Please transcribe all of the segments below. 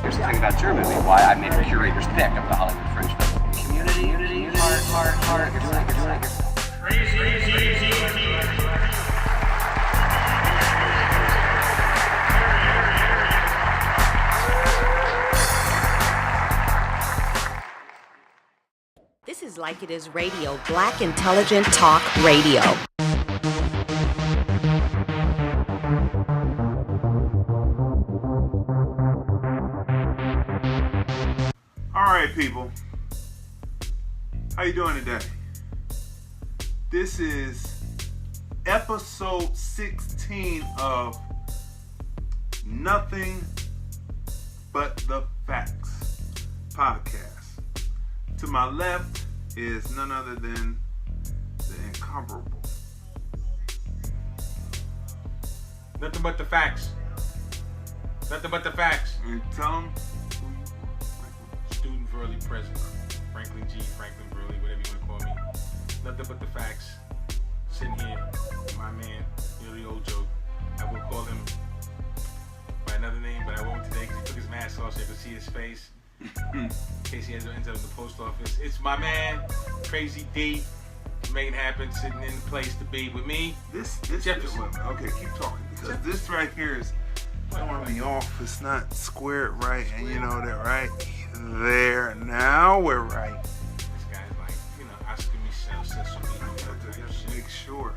Here's the thing about your movie, why I made a curator's pick of the Hollywood Fringe Festival. Community, heart, you're doing it. Crazy Dee. This is Like It Is Radio, Black Intelligent Talk Radio. All right, people. How you doing today? This is episode 16 of Nothing But the Facts podcast. To my left is none other than the incomparable. Nothing but the facts. Nothing but the facts. And tell them Student for early president. Franklyn G, Franklyn Burley, whatever you want to call me. Nothing but the facts. Sitting here, my man, you know the old joke. I will call him by another name, but I won't today because he took his mask off so you can see his face. In case he ends up in the post office. It's my man, Crazy Dee, making it happen, sitting in the place to be with me. This Jefferson. Okay, keep talking because this right here is throwing me off. It's not squared right, and you know that right there. Now we're right. This guy's like, you know, asking me sesame. Just make sure.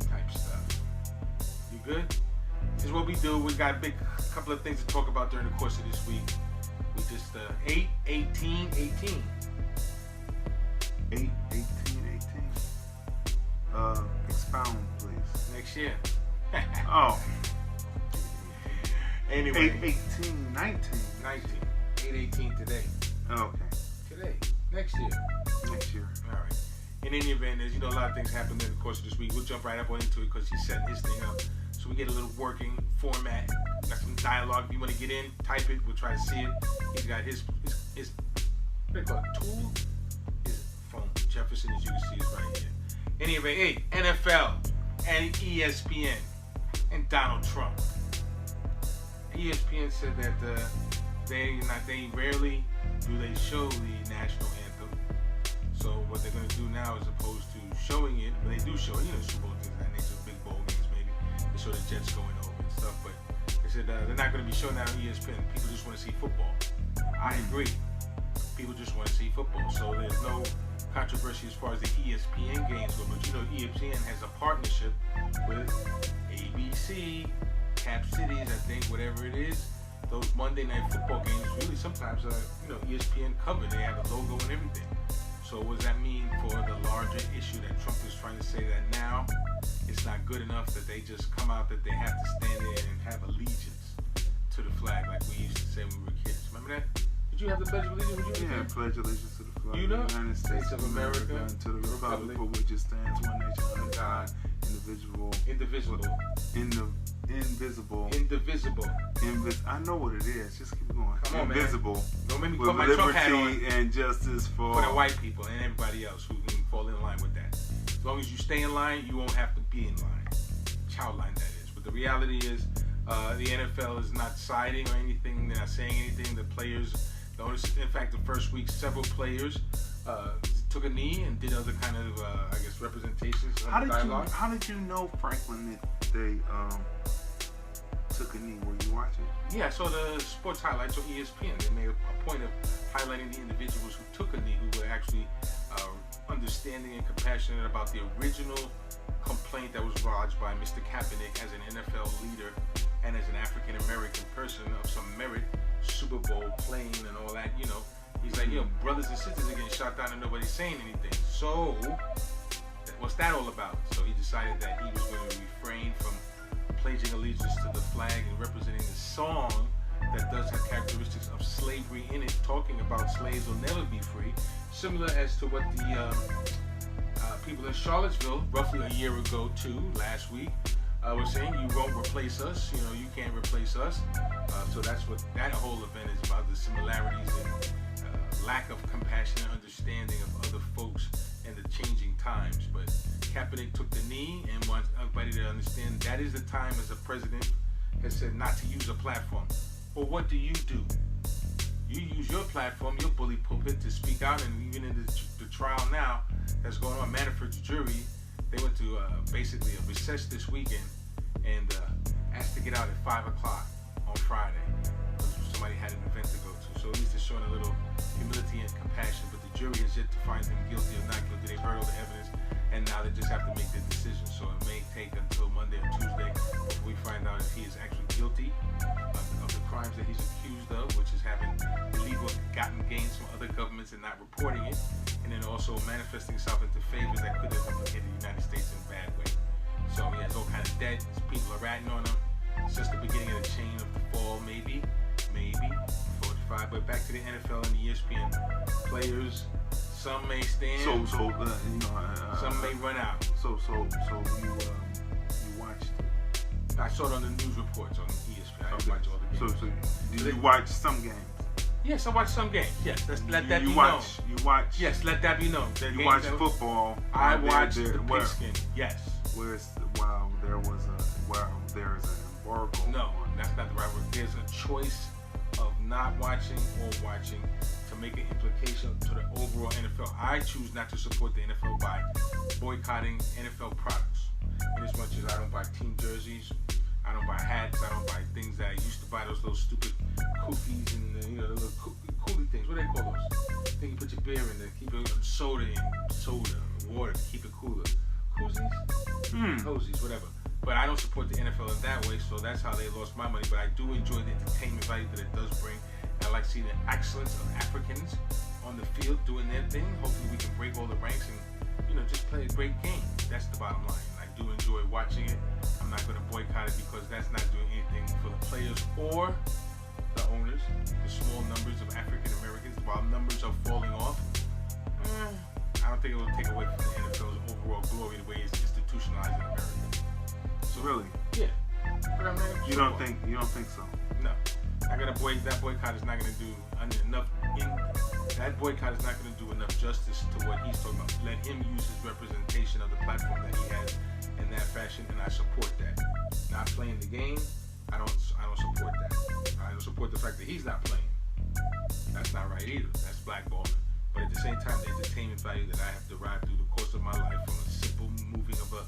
Type stuff. You good? This is what we do. We got a big couple of things to talk about during the course of this week. We just 8-18-18. 8-18-18. Expound, please. Next year. Oh. Anyway. 8-18-19. 19. 8-18 today. Okay. Today. Next year. Next year. All right. In any event, as you know, a lot of things happened in the course of this week. We'll jump right up into it because he's setting his thing up. So we get a little working format. Got some dialogue. If you want to get in, type it. We'll try to see it. He's got his what do they call it? Tool? His phone. Jefferson, as you can see, is right here. Anyway, hey, NFL and ESPN and Donald Trump. ESPN said that they rarely do they show the national anthem. So what they're going to do now, as opposed to showing it, but they do show it, you know, Super Bowl things of that nature, big bowl games maybe. They show the Jets going over and stuff, but they said they're not going to be shown that on ESPN. People just want to see football. I agree. People just want to see football. So there's no controversy as far as the ESPN games go, but you know ESPN has a partnership with ABC, Cap Cities, I think, whatever it is. Those Monday Night Football games really sometimes are, you know, ESPN covered. They have a logo and everything. So what does that mean for the larger issue that Trump is trying to say that now it's not good enough that they just come out, that they have to stand there and have allegiance to the flag like we used to say when we were kids. Remember that? Did you have the Pledge of Allegiance? Yeah, pledge allegiance to the flag You know? of the United States of America and to the republic for which it stands, one nation under God, indivisible. I know what it is. Just keep going. Come on, invisible. Man. Don't make me with put my Trump hat on. Liberty and justice for the white people and everybody else who can fall in line with that. As long as you stay in line, you won't have to be in line. Child line, that is. But the reality is, the NFL is not siding or anything. They're not saying anything. The players, in fact, the first week, several players took a knee and did other kind of, representations. How did you know, Franklin, that they took a knee? Were you watching? Yeah, I saw the sports highlights on ESPN. They made a point of highlighting the individuals who took a knee, who were actually understanding and compassionate about the original complaint that was lodged by Mr. Kaepernick as an NFL leader and as an African American person of some merit, Super Bowl playing and all that, you know. He's like, yo, brothers and sisters are getting shot down and nobody's saying anything. So, what's that all about? So he decided that he was going to refrain from pledging allegiance to the flag and representing the song that does have characteristics of slavery in it, talking about slaves will never be free, similar as to what the people in Charlottesville, roughly a year ago too, last week, were saying, you won't replace us, you know, you can't replace us. So that's what that whole event is about, the similarities and lack of compassion and understanding of other folks and the changing times. But Kaepernick took the knee and wants everybody to understand that is the time, as the president has said, not to use a platform. Well, what do you do you use your platform, your bully pulpit to speak out, and even in the trial now that's going on, Manafort's jury, they went to basically a recess this weekend and asked to get out at 5 o'clock on Friday because somebody had an event to go to. So at least they're showing a little humility and compassion, but the jury has yet to find him guilty or not guilty. They've heard all the evidence, and now they just have to make their decision. So it may take until Monday or Tuesday before we find out if he is actually guilty of the crimes that he's accused of, which is having illegal gotten gains from other governments and not reporting it, and then also manifesting himself into favors that could have implicated the United States in a bad way. So he has all kind of debt. People are ratting on him. It's just the beginning of the chain of the fall, maybe 45. But back to the NFL and the ESPN players. Some may stand. Some may run out. So you watched it? I saw it on the news reports on ESPN. I watched all the games. So did you watch some games? Yes, I watched some games. Yes, let that be known. You watch. Yes, let that be known. You watch football. I watched the pigskin. Yes. While there is an embargo. No, that's not the right word. There's a choice of not watching or watching to make an implication to the overall NFL. I choose not to support the NFL by boycotting NFL products. And as much as I don't buy team jerseys, I don't buy hats, I don't buy things that I used to buy, those little stupid koofies and the little coolie things. What do they call those? Then you put your beer in there, keep it soda, water, to keep it cooler. Koozies? Cozies, whatever. But I don't support the NFL in that way, so that's how they lost my money. But I do enjoy the entertainment value that it does bring. And I like seeing the excellence of Africans on the field doing their thing. Hopefully we can break all the ranks and, just play a great game. That's the bottom line. I do enjoy watching it. I'm not going to boycott it because that's not doing anything for the players or the owners. The small numbers of African Americans, while numbers are falling off, I don't think it will take away from the NFL's overall glory the way it's institutionalized in America. So, really? Yeah. You don't think so? No. That boycott is not going to do enough. That boycott is not going to do enough justice to what he's talking about. Let him use his representation of the platform that he has in that fashion, and I support that. Not playing the game, I don't support that. I don't support the fact that he's not playing. That's not right either. That's blackballing. But at the same time, the entertainment value that I have derived through the course of my life from a simple moving of a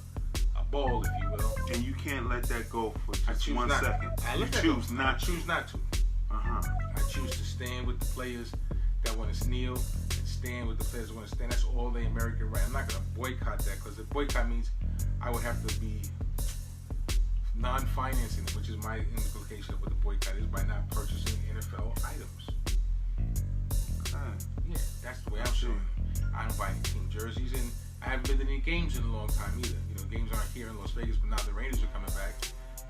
ball, if you will. And you can't let that go for just 1 second. I choose not to. I choose to stand with the players that want to kneel and stand with the players that want to stand. That's all the American right. I'm not going to boycott that because the boycott means I would have to be non-financing it, which is my implication of what the boycott is by not purchasing NFL items. Yeah, that's the way I'm showing it. I don't buy any team jerseys, and I haven't been to any games in a long time either. Games aren't here in Las Vegas, but now the Raiders are coming back.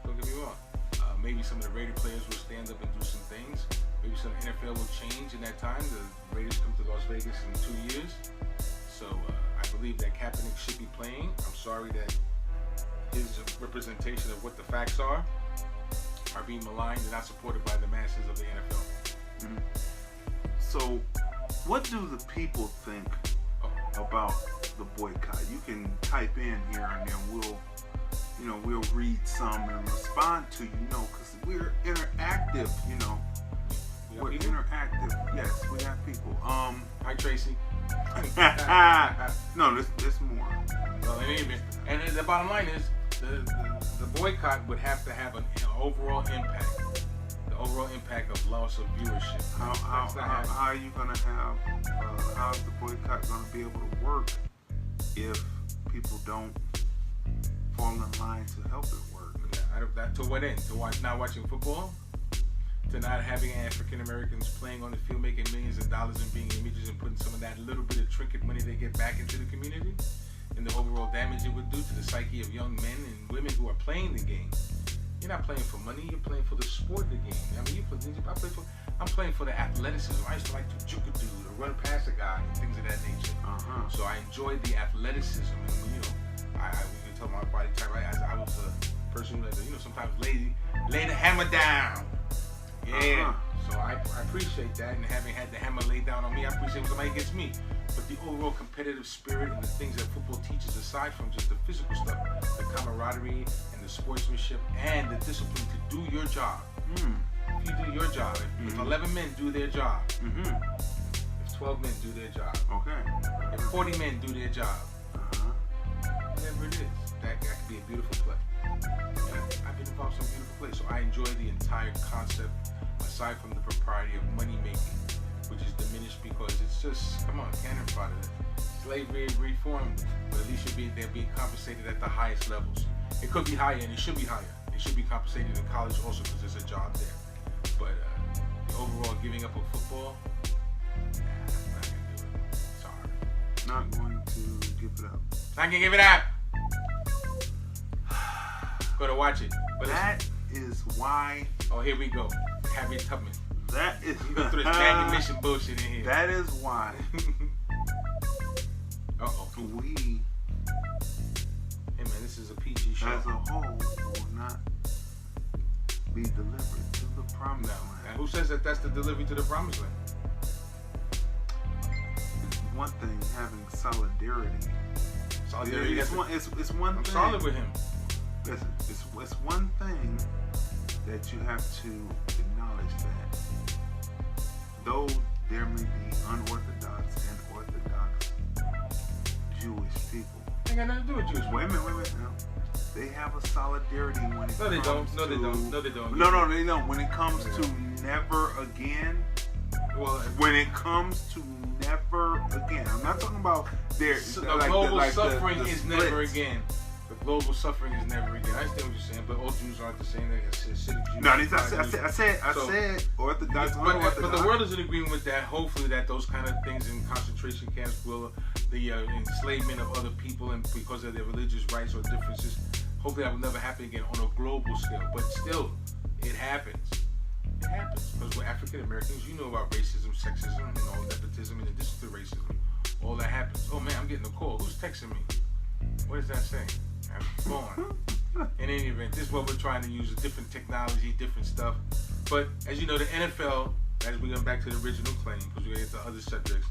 Don't get me wrong. Maybe some of the Raider players will stand up and do some things. Maybe some NFL will change in that time. The Raiders come to Las Vegas in 2 years. So I believe that Kaepernick should be playing. I'm sorry that his representation of what the facts are being maligned and not supported by the masses of the NFL. So what do the people think about the boycott? You can type in here and then we'll read some and respond to because we're interactive. We're interactive. Yes, we have people. Hi, Tracy. No, there's more. Well, and the bottom line is the boycott would have to have an overall impact. The overall impact of loss of viewership. How are you gonna have? How's the boycott gonna be able to work if people don't fall in line to help it work? To what end? To not watching football? To not having African Americans playing on the field, making millions of dollars and being images and putting some of that little bit of trinket money they get back into the community? And the overall damage it would do to the psyche of young men and women who are playing the game. You're not playing for money, you're playing for the sport of the game. I mean, I'm playing for the athleticism. I used to like to juke a dude or run past a guy and things of that nature. So I enjoyed the athleticism. And, I can tell my body type, I was a person that, sometimes lay the hammer down. Yeah. So I appreciate that, and having had the hammer laid down on me, I appreciate when somebody gets me. But the overall competitive spirit and the things that football teaches, aside from just the physical stuff, the camaraderie and the sportsmanship and the discipline to do your job. If you do your job, if If 11 men do their job, Mm-hmm. if 12 men do their job, Okay. if 40 men do their job, Uh-huh. whatever it is, that could be a beautiful play. And I've been involved in some beautiful plays, so I enjoy the entire concept, aside from the propriety of money making, which is diminished because it's just, come on, cannon fodder. Slavery reformed, but at least they're being compensated at the highest levels. It could be higher, and it should be higher. It should be compensated in college also because there's a job there. But the overall giving up of football, nah, I'm not gonna do it. Sorry. Not going to give it up. Not gonna give it up. Go to watch it. But That is why. oh, here we go. Harriet Tubman. That is. We go through this manumission bullshit in here. That is why Uh-oh. we, Hey, man, this is a PG show. as a whole, will not be delivered to the promised No. land. And who says that that's the delivery to the promised land? It's one thing having solidarity. Solidarity. It's one I'm thing. solid with him. Listen, it's one thing that you have to acknowledge that though there may be unorthodox and orthodox Jewish people. Ain't got nothing to do with Jews. Wait a minute now. They have a solidarity when it No, they comes don't. No, to... they don't. No, they don't. No, they don't. When it comes to never again, Well, when it comes to never again, I'm not talking about their the like global the suffering the is never splits. again. The global suffering is never again. I understand what you're saying, but all Jews aren't the same. Like I said, city Jews. No, I said orthodox, But unorthodox. the world is in agreement with that. Hopefully, that those kind of things in concentration camps will, the enslavement of other people and because of their religious rights or differences, hopefully that will never happen again on a global scale. But still, it happens. It happens because we're African Americans. You know about racism, sexism, nepotism, in addition to racism. All that happens. Oh man, I'm getting a call. Who's texting me? What is that saying? I'm gone. In any event, this is what we're trying to use: a different technology, different stuff. But as you know, the NFL, as we go back to the original claim, because we get to other subjects,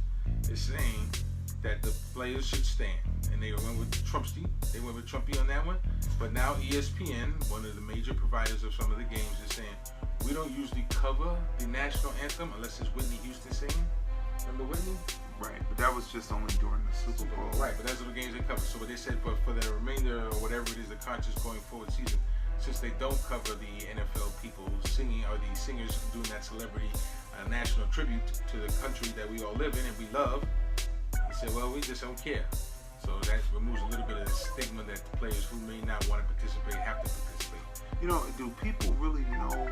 is saying that the players should stand. And they went with Trumpsty. They went with Trumpy on that one. But now ESPN, one of the major providers of some of the games, is saying we don't usually cover the national anthem unless it's Whitney Houston singing. Remember Whitney? Right, but that was just only during the Super Bowl. Right, but those are the games they cover. So what they said for the remainder or whatever it is, the conscious going forward season, since they don't cover the NFL people singing or the singers doing that celebrity national tribute to the country that we all live in and we love, they said, well, we just don't care. So that removes a little bit of the stigma that the players who may not want to participate have to participate. You know, do people really know,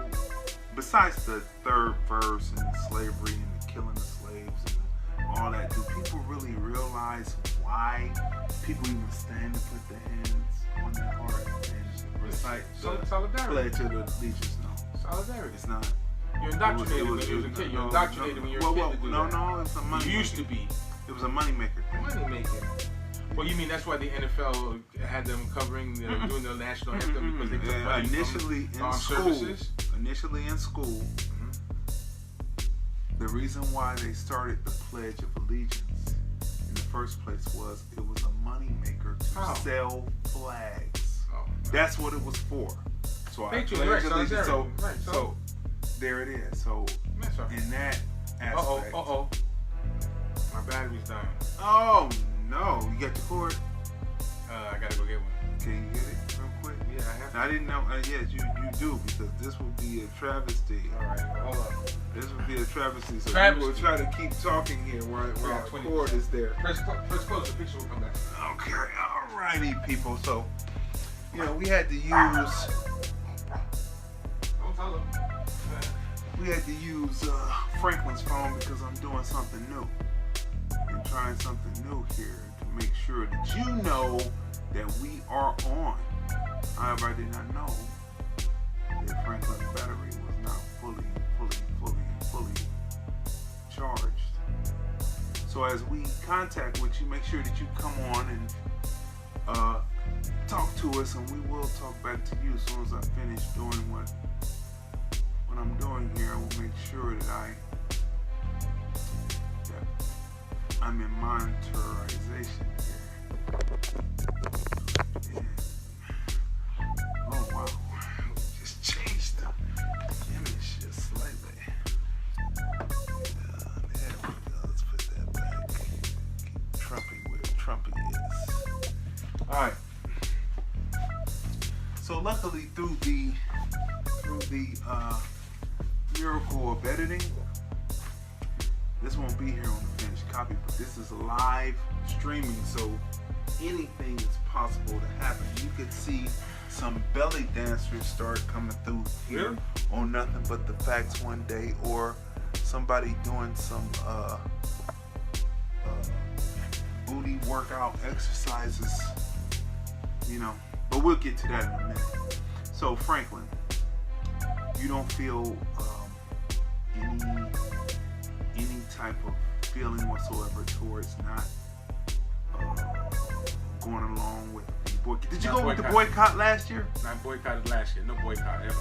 besides the third verse and slavery and the killing of slaves and all that, do people really realize why people even stand to put their hands on their heart and recite the Solidarity. Pledge of Allegiance? No, Solidarity. it's not. You're indoctrinated when you was a kid. You're indoctrinated when you're a kid to do that. No, it's a money. You used to be. It was a moneymaker thing. Money making. Well, you mean that's why the NFL had them covering, doing the national anthem because they took money initially from in armed school. services? Initially in school, the reason why they started the Pledge of Allegiance in the first place was it was a moneymaker to sell flags. Oh, That's what it was for. So I Patriot, pledge right, allegiance. So, right, so there it is. So That's right. in that aspect. Uh-oh. My battery's dying. Oh no! You got the cord? I gotta go get one. Can you get it real quick? Yeah, I have to. I didn't know. Yes, you do, because this would be a travesty. All right, well, hold on. This would be a travesty. So Travesty. we will try to keep talking here while Yeah, our 20. cord is there. Press close, the picture will come back. Okay, alrighty, people. So, we had to use Don't tell them. Franklin's phone because I'm doing something new and trying something new here to make sure that you know that we are on. However, I did not know that Franklin's battery was not fully charged. So as we contact with you, make sure that you come on and talk to us, and we will talk back to you as soon as I finish doing what I'm doing here. I will make sure that I'm in monitorization here. Oh wow, just changed the image just slightly. All right. So luckily through the miracle of editing, this won't be here on the finished copy, but this is live streaming, so anything is possible to happen. You could see some belly dancers start coming through here on Nothing But the Facts one day, or somebody doing some booty workout exercises, you know, but we'll get to that in a minute. So Franklyn, you don't feel any type of feeling whatsoever towards not going along with the boycott? Did you go with the boycott last year? Not boycotted last year. No boycott ever.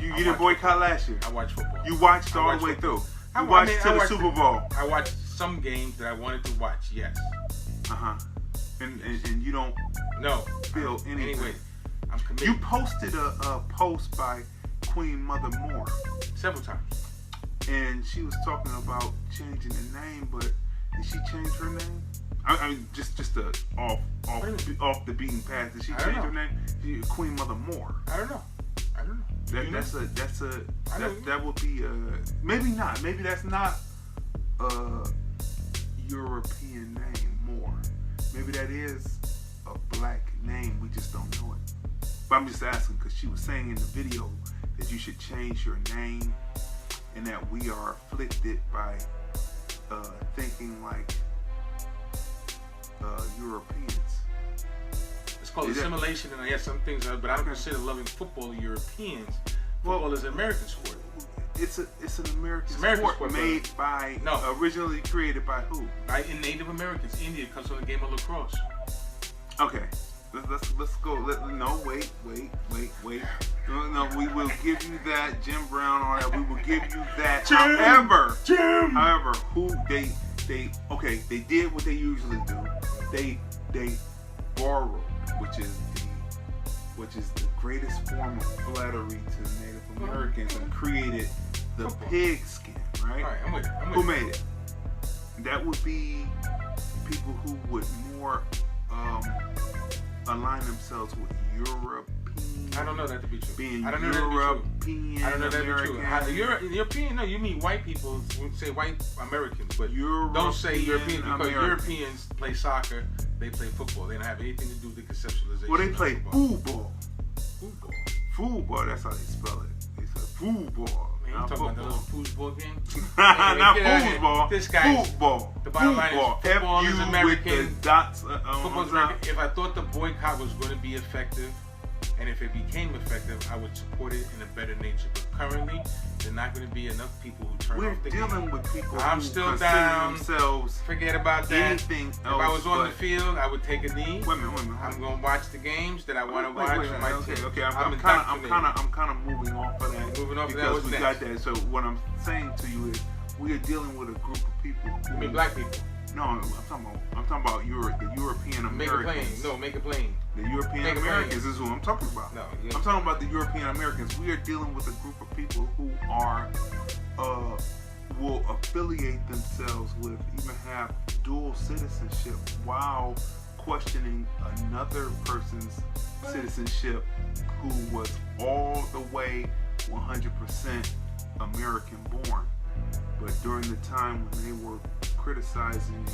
You didn't boycott last year? I watched football. You watched all the way through? You watched to the Super Bowl? I watched some games that I wanted to watch, yes. And you don't feel anything? Anyway, I'm committed. You posted a post by Queen Mother Moore. Several times. And she was talking about changing the name, but did she change her name? I mean, just off the beaten path. Did she change her name? Queen Mother Moore. I don't know. That would be maybe not. Maybe that's not a European name. Moore. Maybe that is a black name. We just don't know it. But I'm just asking because she was saying in the video that you should change your name, and that we are afflicted by thinking like Europeans. It's called assimilation, and I have some things, but I don't consider loving football Europeans. Football is an American sport. It's an American sport made by, originally created by who? By Native Americans. India comes from the game of lacrosse. Okay, let's go. Wait. No, we will give you that, Jim Brown, all that. We will give you that. However, who they did what they usually do. They borrowed, which is the greatest form of flattery to Native Americans, and created the pig skin, right? All right, I'm with you. Who made it? That would be people who would more align themselves with European. I don't know that to be true. Being I don't know European, I don't know that to be true. European, no, you mean white people. Say white Americans, but don't say Europeans, because Europeans play soccer, they play football. They don't have anything to do with the conceptualization. Well, they play football. Football, that's how they spell it. They say football. Man, you talking about the little football game? Not football. This guy. Football. The bottom line is football is American. With the dots, football is American. If I thought the boycott was going to be effective, and if it became effective, I would support it in a better nature. But currently, there are not going to be enough people who turn off the game. We're dealing with people I'm who still consider down. themselves Forget about that. Anything else. If I was on the field, I would take a knee. Wait a minute. I'm going to watch the games that I want to watch. Okay. I'm kind of moving off of that. Moving off of that. Because we got that. So what I'm saying to you is, we are dealing with a group of people. You mean black people? No, I'm talking about the European Americans. Make it plain. The European Americans is who I'm talking about. No, I'm talking about the European Americans. We are dealing with a group of people who are will affiliate themselves with, even have dual citizenship, while questioning another person's citizenship who was all the way 100% American born. But during the time when they were criticizing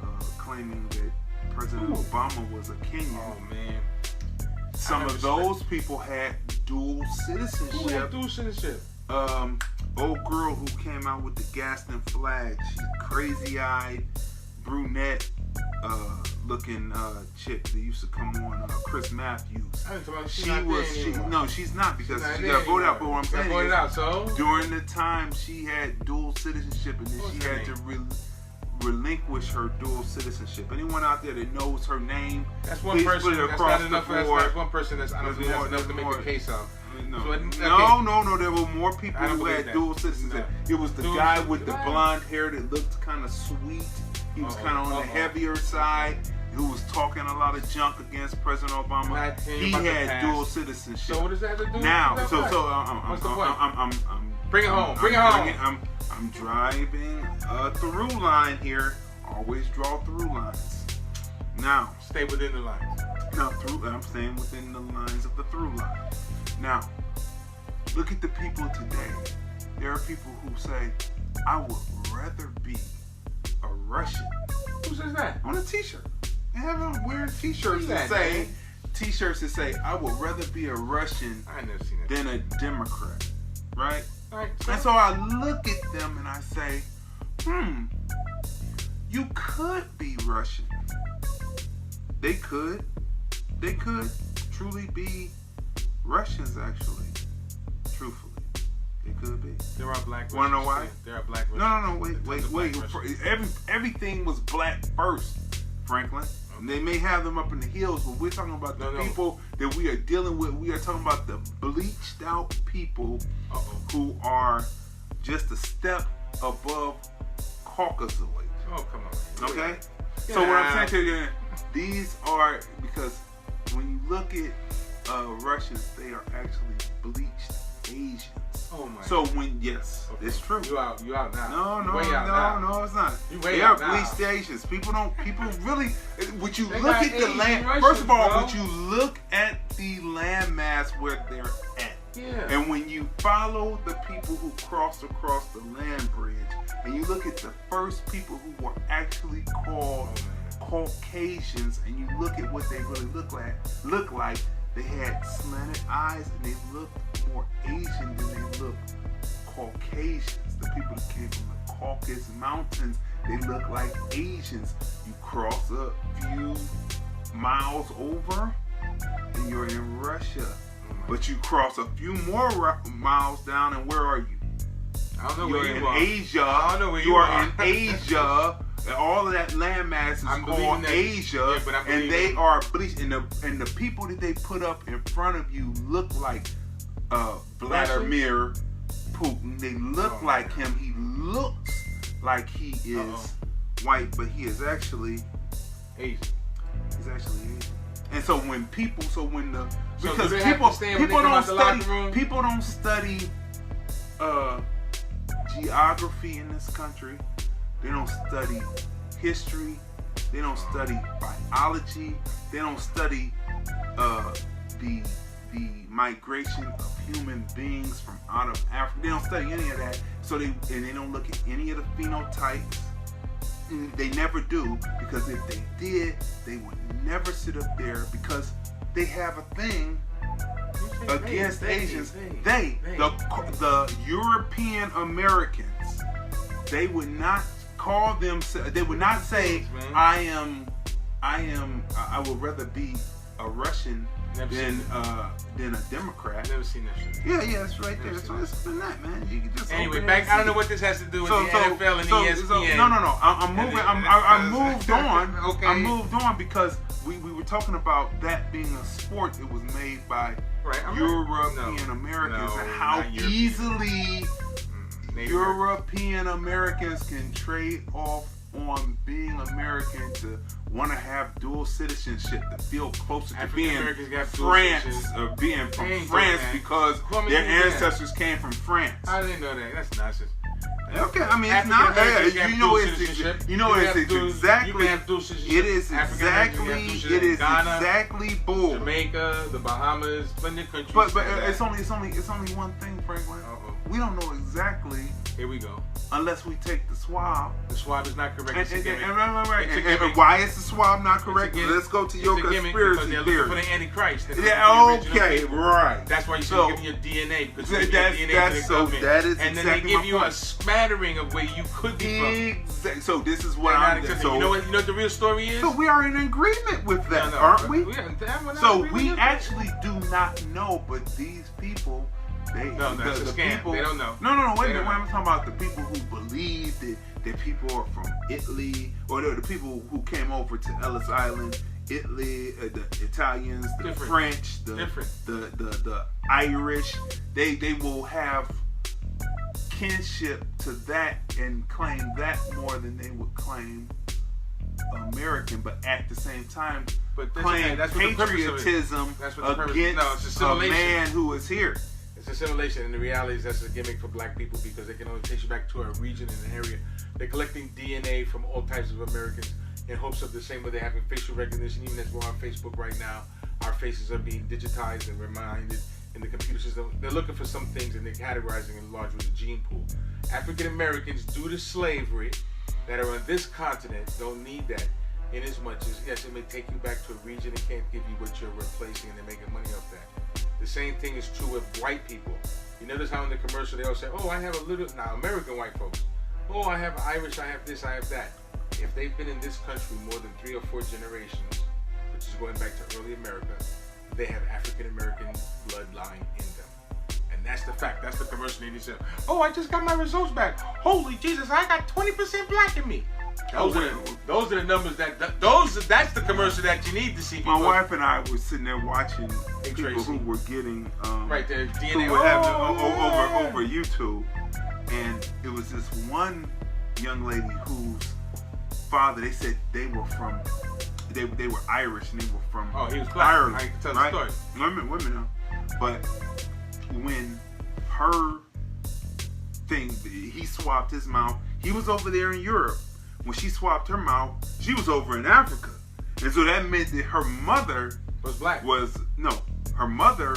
and claiming that President Obama was a Kenyan, oh man, some of those people had dual citizenship. Who had dual citizenship? Old girl who came out with the Gaston flag. She's crazy-eyed, brunette looking chick that used to come on Chris Matthews. She's not, because she got voted out. But what I'm saying is, during the time she had dual citizenship, and then she had to relinquish her dual citizenship. Anyone out there that knows her name, that's one person. That's not enough. That's one person. I don't think that's enough to make a case of. No. There were more people who had dual citizenship. It was the guy with the blonde hair that looked kind of sweet. He was kind of on the heavier side, who was talking a lot of junk against President Obama. He had dual citizenship. So what does that have to do? Now, what's the point? I'm bring it home. I'm driving a through line here. Always draw through lines. Now, stay within the lines. Now, I'm staying within the lines of the through line. Now, look at the people today. There are people who say, I would rather be a Russian. Who says that? On a t-shirt. They have on wearing t-shirts that say, I would rather be a Russian I never seen that. than a Democrat. Right? Right, and so I look at them and I say, you could be Russian. They could truly be Russians, actually. Truthfully. They could be. There are black Russians. Wanna know why? There are black Russians. No, wait. Everything was black first, Franklin. And they may have them up in the hills, but we're talking about the people that we are dealing with. We are talking about the bleached out people who are just a step above Caucasoid. Oh, come on. Okay? So what I'm saying to you, these are, because when you look at Russians, they are actually bleached Asians. Oh my. So it's true. You out now. No, it's not. They are bleached Asians. People really, would you they look at the Asian land, Russians, first of all, bro. would you look at the landmass where they're at? Yeah. And when you follow the people who crossed across the land bridge, and you look at the first people who were actually called Caucasians, and you look at what they really look like, they had slanted eyes and they looked more Asian than they looked Caucasians. The people that came from the Caucasus Mountains, they look like Asians. You cross a few miles over and you're in Russia. But you cross a few more miles down and where are you? I don't know You're where in you are. Asia. I don't know where you are in Asia. And all of that landmass is called Asia, and they are bleached. And the people that they put up in front of you look like Vladimir Putin. They look like him. He looks like he is white, but he is actually Asian. He's actually Asian. And so people don't study geography in this country. They don't study history. They don't study biology. They don't study the migration of human beings from out of Africa. They don't study any of that. So they don't look at any of the phenotypes. They never do, because if they did, they would never sit up there, because they have a thing against Asians. The European Americans, they would not call them. They would not say, I would rather be a Russian than a Democrat. Never seen that shit. Yeah, it's right there. So it's been that, man. You can just anyway, back. I don't know what this has to do with the NFL and ESPN. No. I'm moving. I moved on. Okay. I moved on because we were talking about that being a sport that was made by European Americans, and how easily European Americans can trade off on being American to want to have dual citizenship, to feel closer to being France, or being from France, because their ancestors came from France. I didn't know that. That's nonsense. Okay, I mean it's not. It is exactly bull. Jamaica, the Bahamas, plenty of countries. But it's only one thing, Franklin. We don't know exactly. Here we go. Unless we take the swab. The swab is not correct. And why is the swab not correct? Let's go to your conspiracy theory. For the Antichrist. Yeah, okay, right. That's why you should give me your DNA, because you that is and then they give you a smattering of where you could be from. So this is what I'm saying. You know what the real story is? So we are in agreement with that, aren't we? So we actually do not know, but these people. That's a scam. They don't know. No. Wait a minute. I'm talking about the people who believe that people are from Italy, or the people who came over to Ellis Island, Italy, the Italians, the French, the Irish. They will have kinship to that and claim that more than they would claim American, but at the same time claim patriotism against a man who is here. It's assimilation, and the reality is that's a gimmick for black people, because they can only take you back to a region and an area. They're collecting DNA from all types of Americans, in hopes of the same way they're having facial recognition. Even as we're on Facebook right now, our faces are being digitized and reminded in the computer system. They're looking for some things and they're categorizing it largely the gene pool. African Americans, due to slavery, that are on this continent don't need that. In as much as, yes, it may take you back to a region and can't give you what you're replacing and they're making money off that. The same thing is true with white people. You notice how in the commercial they all say, oh, I have a little, now American white folks, oh, I have Irish, I have this, I have that. If they've been in this country more than 3 or 4 generations, which is going back to early America, they have African American bloodline in them. And that's the fact. That's the commercial they said, oh, I just got my results back. Holy Jesus, I got 20% black in me. Those are the numbers that's the commercial that you need to see. My wife and I were sitting there watching people who were getting right there, DNA who were having over YouTube, and it was this one young lady whose father, they said they were from, they were Irish and they were from he was black. Ireland. I can tell right? the story. Women know. But when her thing, he swapped his mouth. He was over there in Europe. When she swapped her mouth, she was over in Africa. And so that meant that her mother was black. Her mother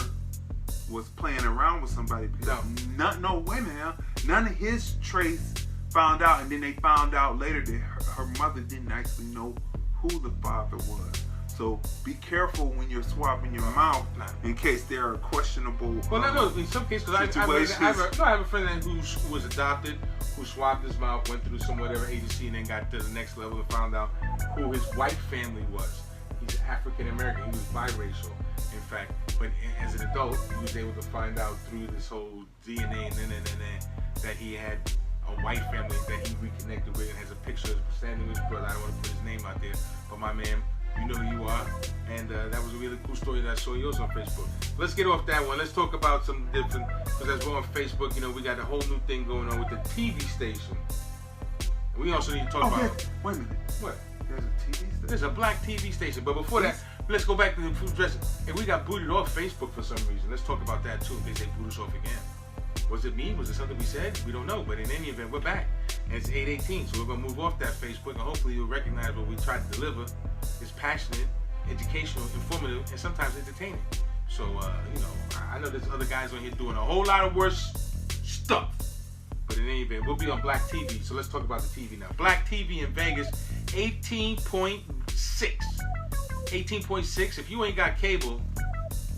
was playing around with somebody because no women, none of his trace found out, and then they found out later that her mother didn't actually know who the father was. So be careful when you're swapping your mouth in case there are questionable in some cases, because I have a friend who was adopted, who swapped his mouth, went through some whatever agency, and then got to the next level and found out who his white family was. He's African American. He was biracial, in fact. But as an adult, he was able to find out through this whole DNA and that he had a white family that he reconnected with and has a picture of standing with his brother. I don't want to put his name out there, but my man, you know who you are, and that was a really cool story that I saw yours on Facebook. Let's get off that one. Let's talk about some different, because as we're on Facebook, you know, we got a whole new thing going on with the TV station. We also need to talk about... Wait a minute. What? There's a TV station? There's a black TV station, but before that, let's go back to the food dressing. Hey, we got booted off Facebook for some reason. Let's talk about that too, in case they boot us off again. Was it me? Was it something we said? We don't know, but in any event, we're back. And it's 8:18, so we're going to move off that Facebook, and hopefully you'll recognize what we try to deliver is passionate, educational, informative, and sometimes entertaining. So, you know, I know there's other guys on here doing a whole lot of worse stuff. But in any event, we'll be on Black TV, so let's talk about the TV now. Black TV in Vegas, 18.6. 18.6, if you ain't got cable,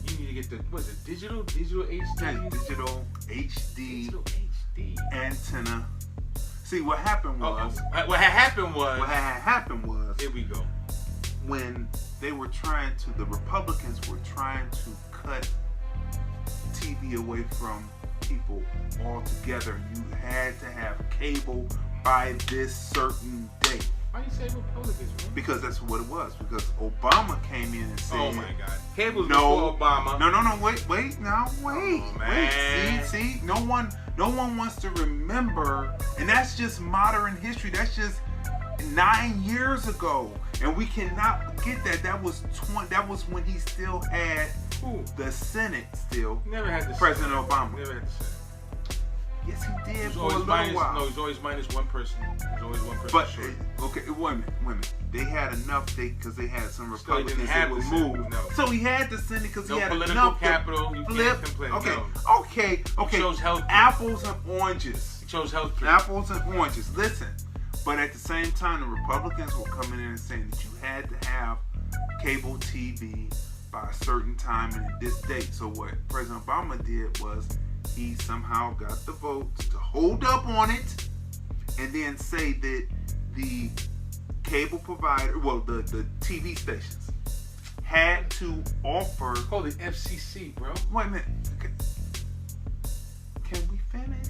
you need to get the, what is it, digital HD? Digital HD. Digital HD. Antenna. See, what happened was... What had happened was... Here we go. When they were the Republicans were trying to cut TV away from people altogether. You had to have cable by this certain date. Why you say Republicans, man? Because that's what it was. Because Obama came in and said... Oh, my God. Cable's before Obama. No, wait. Oh, man. Wait. See? No one wants to remember. And that's just modern history. That's just 9 years ago. And we cannot forget that. That was when he still had the Senate still. Never had the President Senate. Obama. Never had the Senate. Yes, he did He's for a little while. No, he's always minus one person. He's always one person. But short. okay, wait a minute. They had enough because they had some Still Republicans didn't have that would the Senate, move. no. So he had the Senate because he had political enough capital. You flip. can't complain. Okay, No. okay. He chose health. Apples and oranges. He chose health care. Apples and oranges. Listen, but at the same time, the Republicans were coming in and saying that you had to have cable TV by a certain time and at this date. So what President Obama did was he somehow got the votes to hold up on it and then say that the cable provider, the TV stations had to offer... Call the FCC, bro. Wait a minute. Can we finish?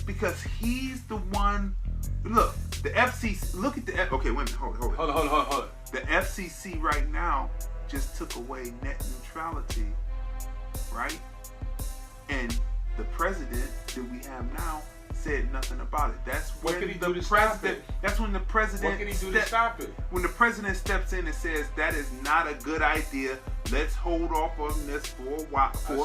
Because he's the one... Look, the FCC... Look at the... Okay, wait a minute. Hold it. Hold it. The FCC right now just took away net neutrality, right? And the president that we have now said nothing about it. That's when what could he do to stop it? That's when the president... What can he do to stop it? When the president steps in and says that is not a good idea, let's hold off on this for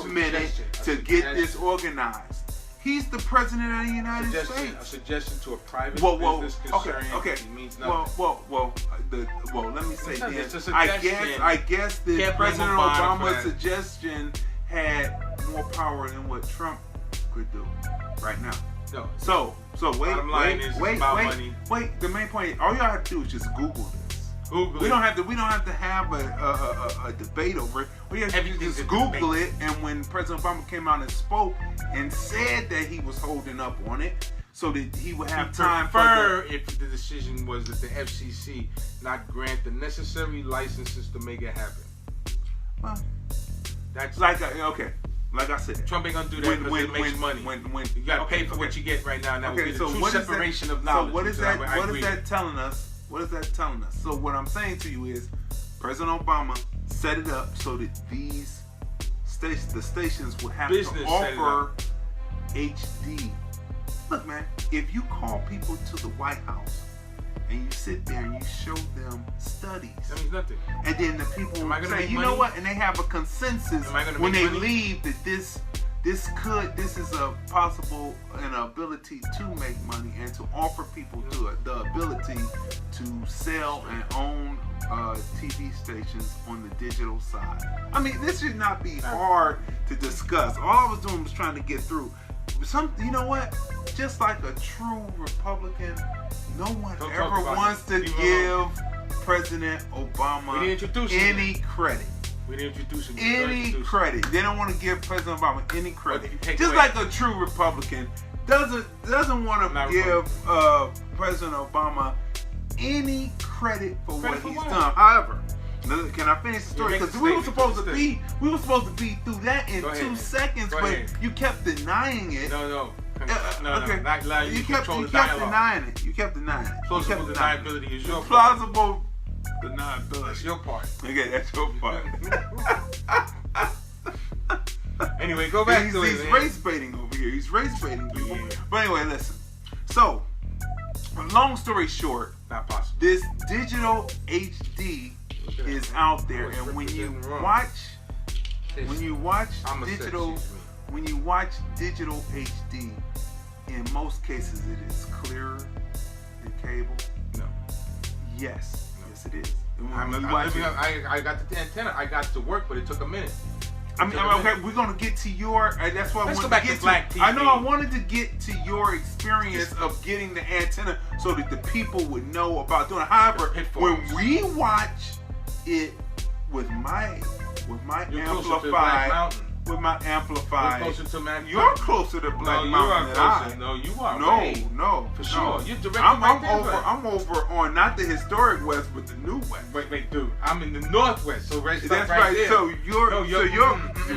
a minute to get this organized. He's the president of the United A States. suggestion to a private business concern. Okay. Means nothing. Well. Let me say It's this. a I suggestion. guess that Can't blame President Obama for Obama's that. suggestion had more power than what Trump could do right now. No. So wait. Bottom line is it's about money. Wait. The main point. All y'all have to do is just Google this. Google We it. don't have to have a debate over it. We have to Everything's just a Google debate. it. And when President Obama came out and spoke and said that he was holding up on it, so that he would have time for if the decision was that the FCC not grant the necessary licenses to make it happen. Well, That's like I said, Trump ain't gonna do that because it makes money. You gotta pay for what you get right now, and that would be the true separation of knowledge. So what is which that? I What agree is that with. telling us? What is that telling us? So what I'm saying to you is, President Obama set it up so that the stations would have Business to set it offer up. HD. Look, man, if you call people to the White House and you sit there and you show them studies, That means nothing. and then the people Am I gonna say, make you money? know what, and they have a consensus Am I gonna when make they money? leave that this is a possible and ability to make money and to offer people the ability to sell and own TV stations on the digital side. I mean, this should not be hard to discuss. All I was doing was trying to get through. You know what? Just like a true Republican, no one Don't talk ever about wants it. to Leave it give President We Obama didn't introduce him any yet. credit. We didn't introduce him. Any credit. They don't want to give President Obama any credit. if you take Just away- like a true Republican doesn't want Not to give President Obama any credit for Credit what for he's what? done. However, can I finish the story? make Because the we were statement. supposed to be through that in Go ahead. 2 seconds, Go but ahead. you kept denying it. No. Okay. Not allowing you to control the kept dialogue. denying it. You kept denying it. Plausible You kept denying it. deniability is your part. Plausible deniability. That's your part. Okay, that's your part. Anyway, go back he's to it, man. race baiting over here. He's race baiting people. Yeah. But anyway, listen. So, long story short, Not possible. this digital HD is out there, and when you watch I'm a digital, sexist, man. when you watch digital HD, in most cases it is clearer than cable. No. Yes, it is. And I when you watch it- got the antenna. I got to work, but it took a minute. okay, we're gonna get to your. That's what Let's I go wanted back to to get Black to. TV. I know I wanted to get to your experience of getting the antenna, so that the people would know about doing it. However, The pitfalls. when we watch it with my You're closer to Black amplified, Mountain. with my amplified, You're closer to Black you're Mountain. closer to Black No, you Mountain are than closer. I. No, you are. No, way. no, For no. sure. You're directly I'm right there, over. bro. I'm over on not the historic West, but the new West. Wait, dude. I'm in the Northwest, so right, That's right right. there. So you're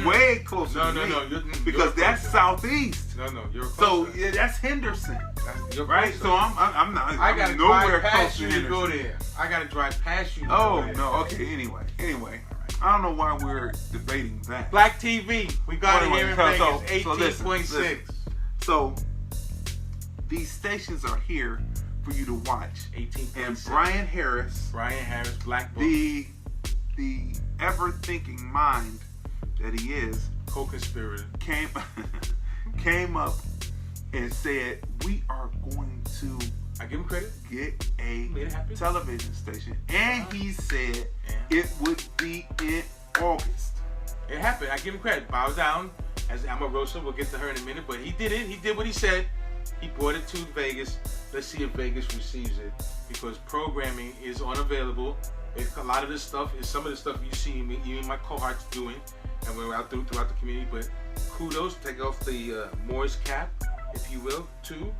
way closer No, to no, me. no, you're- because you're that's closer. southeast. No, you're So closer. yeah, that's Henderson, You're right? closer. So I'm not. I gotta I'm nowhere drive past close you to to go Henderson. there. I gotta drive past you to Oh go there. no. Okay. Anyway, I don't know why we're debating that. Black TV. We got it Anyway, here in so Vegas. listen, 18.6. So these stations are here for you to watch. 18.6. And Brian Harris, Black Book. the ever-thinking mind that he is, co-conspirator. came up and said, we are going to I give him credit. get a Made it happen. television station. And he said it would be in August. It happened. I give him credit. Bows down. As Amarosa, we'll get to her in a minute, but he did it. He did what he said. He brought it to Vegas. Let's see if Vegas receives it, because programming is unavailable. A lot of this stuff is some of the stuff you see me, you and my cohorts doing, and we're out throughout the community. But kudos, take off the Moore's cap, if you will, to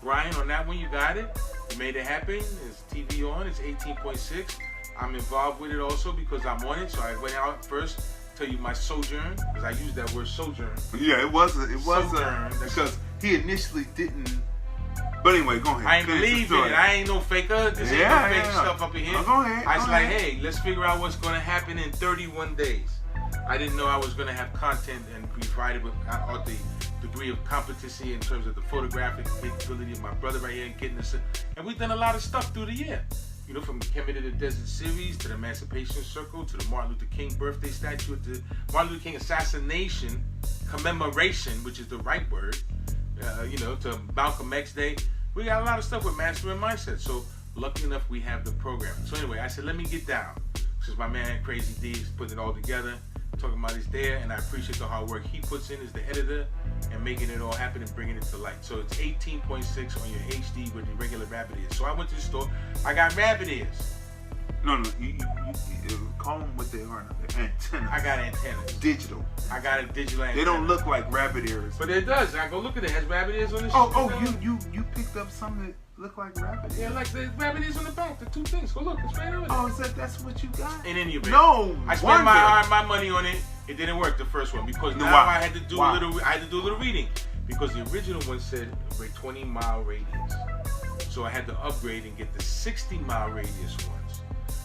Brian on that one. You got it. You made it happen. It's TV on. It's 18.6. I'm involved with it also because I'm on it. So I went out first. Tell you my sojourn, because I used that word sojourn. Yeah, it was Sojourn. because he initially didn't. But anyway, go ahead. I ain't Finish the believe in story. it. I ain't no faker. This ain't no fake stuff up in here. Oh, go ahead. I was go like, ahead. hey, let's figure out what's going to happen in 31 days. I didn't know I was going to have content and be provided with the degree of competency in terms of the photographic capability of my brother right here and getting this. And we've done a lot of stuff through the year. You know, from Kemet to the Desert series to the Emancipation Circle to the Martin Luther King birthday statue, to Martin Luther King assassination commemoration, which is the right word. to Malcolm X Day. We got a lot of stuff with Mastering Mindset. So lucky enough we have the program. So anyway, I said, let me get down. Since my man Crazy Dee is putting it all together, talking about he's there, and I appreciate the hard work he puts in as the editor and making it all happen and bringing it to light. So it's 18.6 on your HD with the regular rabbit ears. So I went to the store. I got rabbit ears. No, you call them what they are now. They're antennas. I got antennas. Digital. I got a digital antenna. They don't look like rabbit ears. But it does. I go look at it. It has rabbit ears on the You picked up some that look like rabbit ears. Yeah, like the rabbit ears on the back. The two things. Go look. It's right over there. Oh, that's what you got? In any event. No. I spent my money on it. It didn't work, the first one, because now I had to do a little reading, because the original one said a 20-mile radius. So I had to upgrade and get the 60-mile radius ones,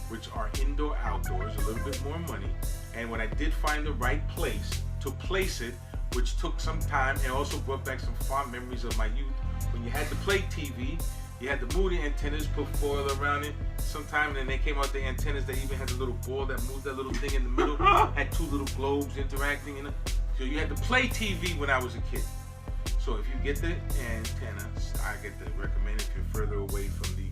which are indoor outdoors, a little bit more money. And when I did find the right place to place it, which took some time and also brought back some fond memories of my youth, when you had to play TV, you had to move the antennas, put foil around it. Sometime, and then they came out the antennas. They even had a little ball that moved, that little thing in the middle. Had two little globes interacting in it. So you had to play TV when I was a kid. So if you get the antennas, I get to recommend if you're further away from the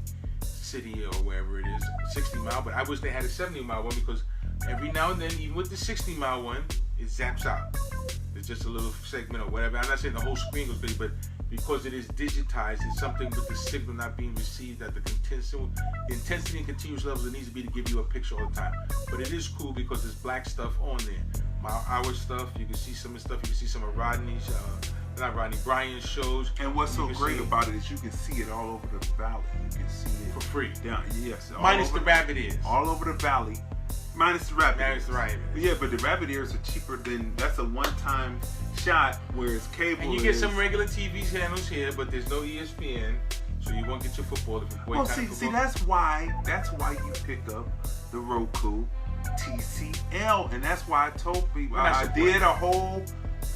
city or wherever it is, 60-mile. But I wish they had a 70-mile one, because every now and then, even with the 60-mile one, it zaps out. It's just a little segment or whatever. I'm not saying the whole screen goes crazy, but because it is digitized, it's something with the signal not being received at the intensity and continuous levels it needs to be to give you a picture all the time. But it is cool because there's black stuff on there. Our stuff, you can see some of the stuff, you can see some of Rodney's, not Rodney, Brian's shows. And what's so great about it is you can see it all over the valley. You can see it for free. Down, yes. Minus the rabbit ears. All over the valley. Minus the rabbit ears. Right. Yeah, but the rabbit ears are cheaper than, that's a one-time shot, whereas cable and you get some regular TV channels here, but there's no ESPN, so you won't get your football if you boycott football. See, that's why you pick up the Roku TCL, and that's why I told people I did a whole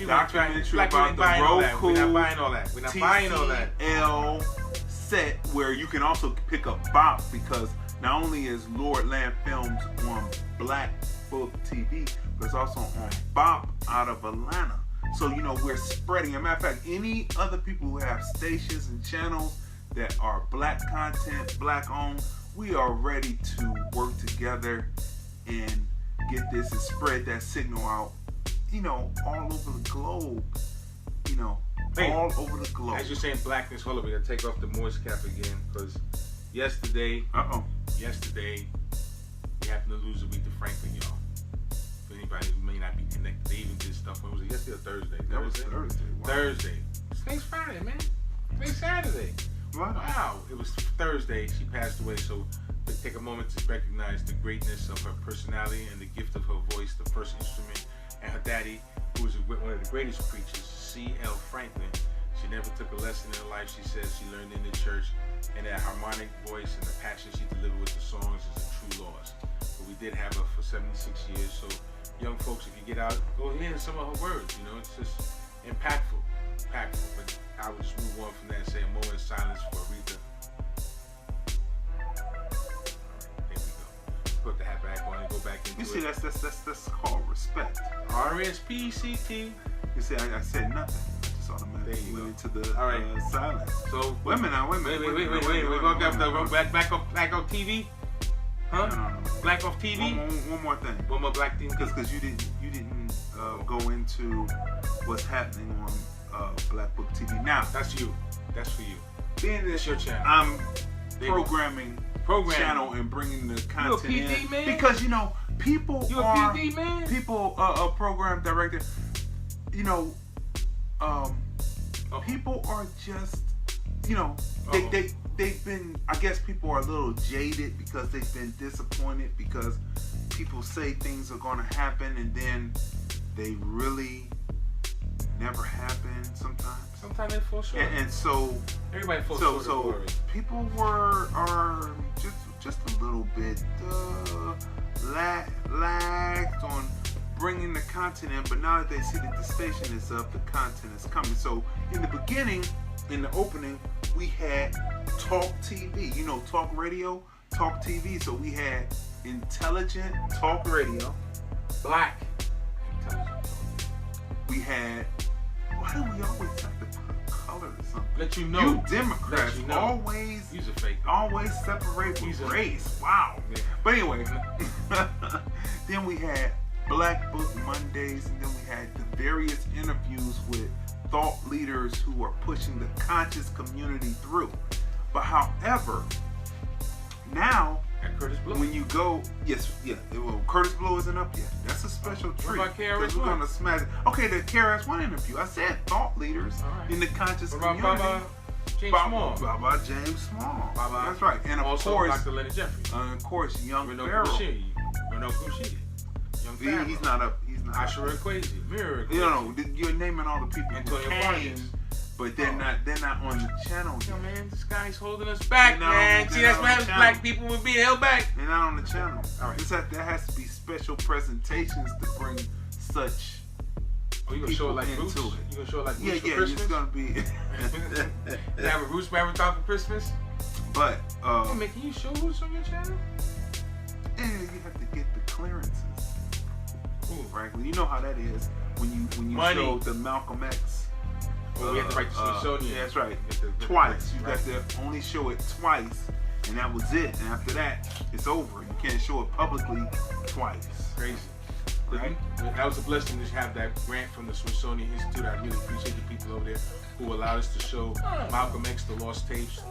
documentary about the Roku. We're not buying all that. We're not buying all that. TCL set where you can also pick up BOP, because not only is Lord Land Films on Black Book TV, but it's also on BOP out of Atlanta. So, we're spreading. As a matter of fact, any other people who have stations and channels that are black content, black owned, we are ready to work together and get this and spread that signal out, all over the globe. All over the globe. As you're saying blackness, hold on, we gotta take off the moist cap again, because yesterday, we happened to lose Aretha Franklyn, y'all. For anybody who may not be connected, they even did stuff. When was it? Yesterday or Thursday? That was Thursday. Wow. Thursday. Today's Friday, man. Today's Saturday. Wow. It was Thursday. She passed away. So to take a moment to recognize the greatness of her personality and the gift of her voice, the first instrument, and her daddy, who was one of the greatest preachers, C.L. Franklin. She never took a lesson in her life. She says she learned in the church, and that harmonic voice and the passion she delivered with the songs is a true loss. But we did have her for 76 years, so young folks, if you get out, go hear some of her words. It's just impactful. But I would just move on from that and say a moment of silence for Aretha. There we go. Put the hat back on and go back into it. You see, that's called respect. RSPCT. You see, I said nothing. I just automatically went into the silence. So wait a minute. Wait. We're going to have the back off TV. Huh? No. Black off TV. One more thing. One more black thing. Because you didn't go into what's happening on Black Book TV. Now that's you. That's for you. Being it's your channel. I'm programming channel and bringing the content you a PD in man? because people you are a PD man? People a program director. People are just they've been, I guess people are a little jaded because they've been disappointed because people say things are going to happen and then they really never happen sometimes. Sometimes they fall short. And so everybody falls short. So people are just a little bit lagged on bringing the content in, but now that they see that the station is up, the content is coming. So in the beginning, in the opening, we had Talk TV, Talk Radio, Talk TV. So we had intelligent talk radio. Black intelligent talk. We had, why do we always have to put a color something. Let you know. You Democrats Let you know. always He's a fake. always separate with race. Wow. Yeah. But anyway, then we had Black Book Mondays, and then we had the various interviews with thought leaders who are pushing the conscious community through. But however, now At Curtis Blow. when you go, Curtis Blow isn't up yet. That's a special treat. about KRS-One? Because we're gonna smash it. Okay, the KRS-One interview. I said thought leaders Alright. in the conscious What about community. Baba James Small? Baba James Small. Baba. That's right. And of Also, course, Dr. Leonard Jeffrey. of course, Young Renaud Pharaoh. Kouchidi. Young Pharaoh. He's not up. He's not. Ashura Crazy. Mirror. You know, you're naming all the people. Antonio who Vargas. came, but they're not on the channel. Yo, Yet. man, this guy's holding us back, They're not man. on- See, they're that's not what on happens. the Black channel. people will be held back. They're not on the channel. All right. There has to be special presentations to bring such. Oh, you gonna show it like into Roots? it. You gonna show it like Roots Yeah, for yeah. Christmas? It's gonna be. You have a Roots marathon for Christmas? But Hey, man, can you show Roots on your channel? you have to get the clearances. Ooh. Frankly, you know how that is when you Money. show the Malcolm X. Well, we have to write the Smithsonian. Yeah, that's right. You have to get the Twice. You right. got to only show it twice, and that was it. And after that, it's over. You can't show it publicly twice. Crazy. Right? That was a blessing to have that grant from the Smithsonian Institute. I really appreciate the people over there who allowed us to show Malcolm X the Lost Tapes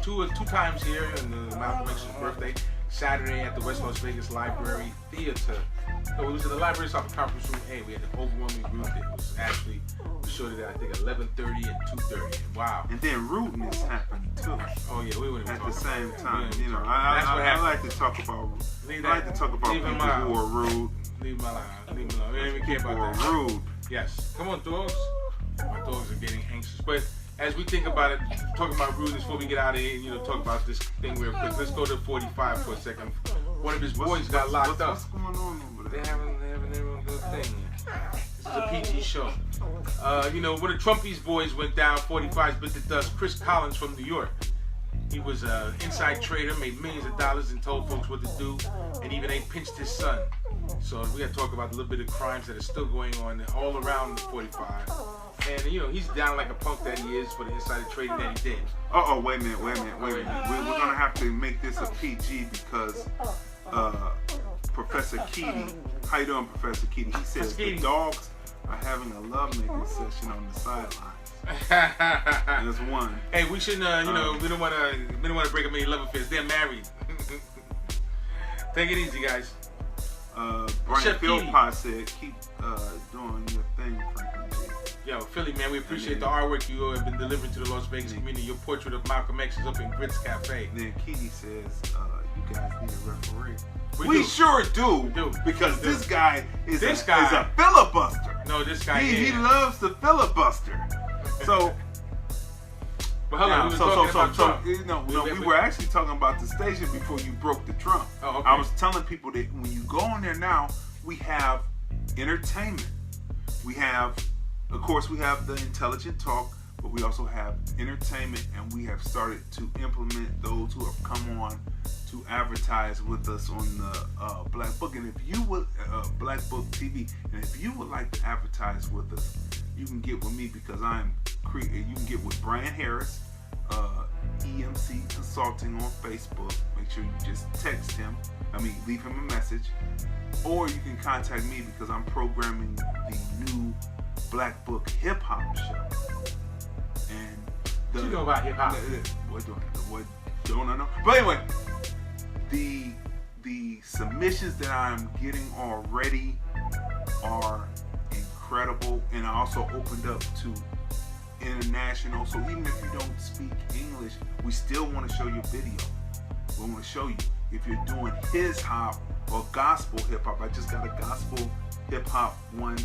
two times here on the Malcolm X's birthday. Saturday at the West Las Vegas Library Theater. So it was at the library, off the conference room A. We had an overwhelming group there. It was actually, we showed it at I think 11:30 and 2:30. Wow. And then rudeness happened too Oh yeah, we wouldn't even at talk the about same it. time. We You wouldn't know, talk about it. That's what I happened. like to talk about. Leave I like that- to talk about leave people him out. who are rude. Leave him alone. Leave him alone. We don't even care Who about are that. rude. Yes. Come on, dogs. My dogs are getting anxious. But as we think about it, talking about rudeness before we get out of here, talk about this thing real quick. Let's go to 45 for a second. One of his boys got locked up. What's going on over there? They're having their own good thing. This is a PG show. One of Trumpy's boys went down. 45's bit to dust. Chris Collins from New York. He was an inside trader, made millions of dollars, and told folks what to do, and even they pinched his son. So we got to talk about a little bit of crimes that are still going on all around the 45. And he's down like a punk that he is for the insider trading that he did. Wait a minute. We're gonna have to make this a PG because Professor Keaty. How you doing, Professor Keaty? He says the dogs are having a lovemaking session on the sidelines. There's one. Hey, we shouldn't. We don't want to break up any love affairs. They're married. Take it easy, guys. Brian Chef Philpott said, keep doing your thing, Franklin G. Yo, Philly, man, we appreciate the artwork you have been delivering to the Las Vegas community. Your portrait of Malcolm X is up in Grits Cafe. Then Keaty says, you guys need a referee. We do. Sure do. We do. Because We do. this guy is This a guy- filibuster. No, this guy He loves to filibuster. So, But hold on, we were talking about Trump. we were actually talking about the station before you broke the Trump. Oh, okay. I was telling people that when you go on there now, we have entertainment. We have, of course, we have the intelligent talk, but we also have entertainment, and we have started to implement those who have come on to advertise with us on the Black Book. And if you would, Black Book TV, and if you would like to advertise with us, you can get with me because you can get with Brian Harris, EMC Consulting on Facebook. Make sure you just leave him a message. Or you can contact me because I'm programming the new Black Book Hip Hop show. And You know about hip hop. What don't I know? But anyway, the submissions that I'm getting already are incredible, and I also opened up to international. So even if you don't speak English, we still want to show you video. We want to show you if you're doing his hop or gospel hip hop. I just got a gospel hip hop one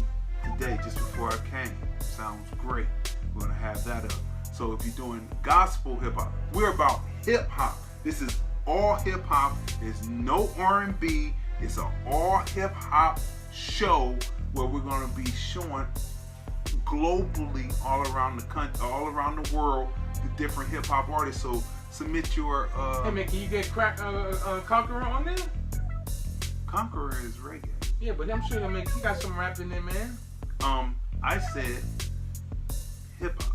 today just before I came. Sounds great. We're gonna have that up. So if you're doing gospel hip hop, we're about hip hop. This is all hip hop. There's no R&B. It's an all hip hop show where we're gonna be showing globally all around the country, all around the world, the different hip hop artists. So submit your. Hey man, can you get Conqueror on there? Conqueror is reggae. Yeah, but I'm sure he got some rap in there, man. I said hip hop.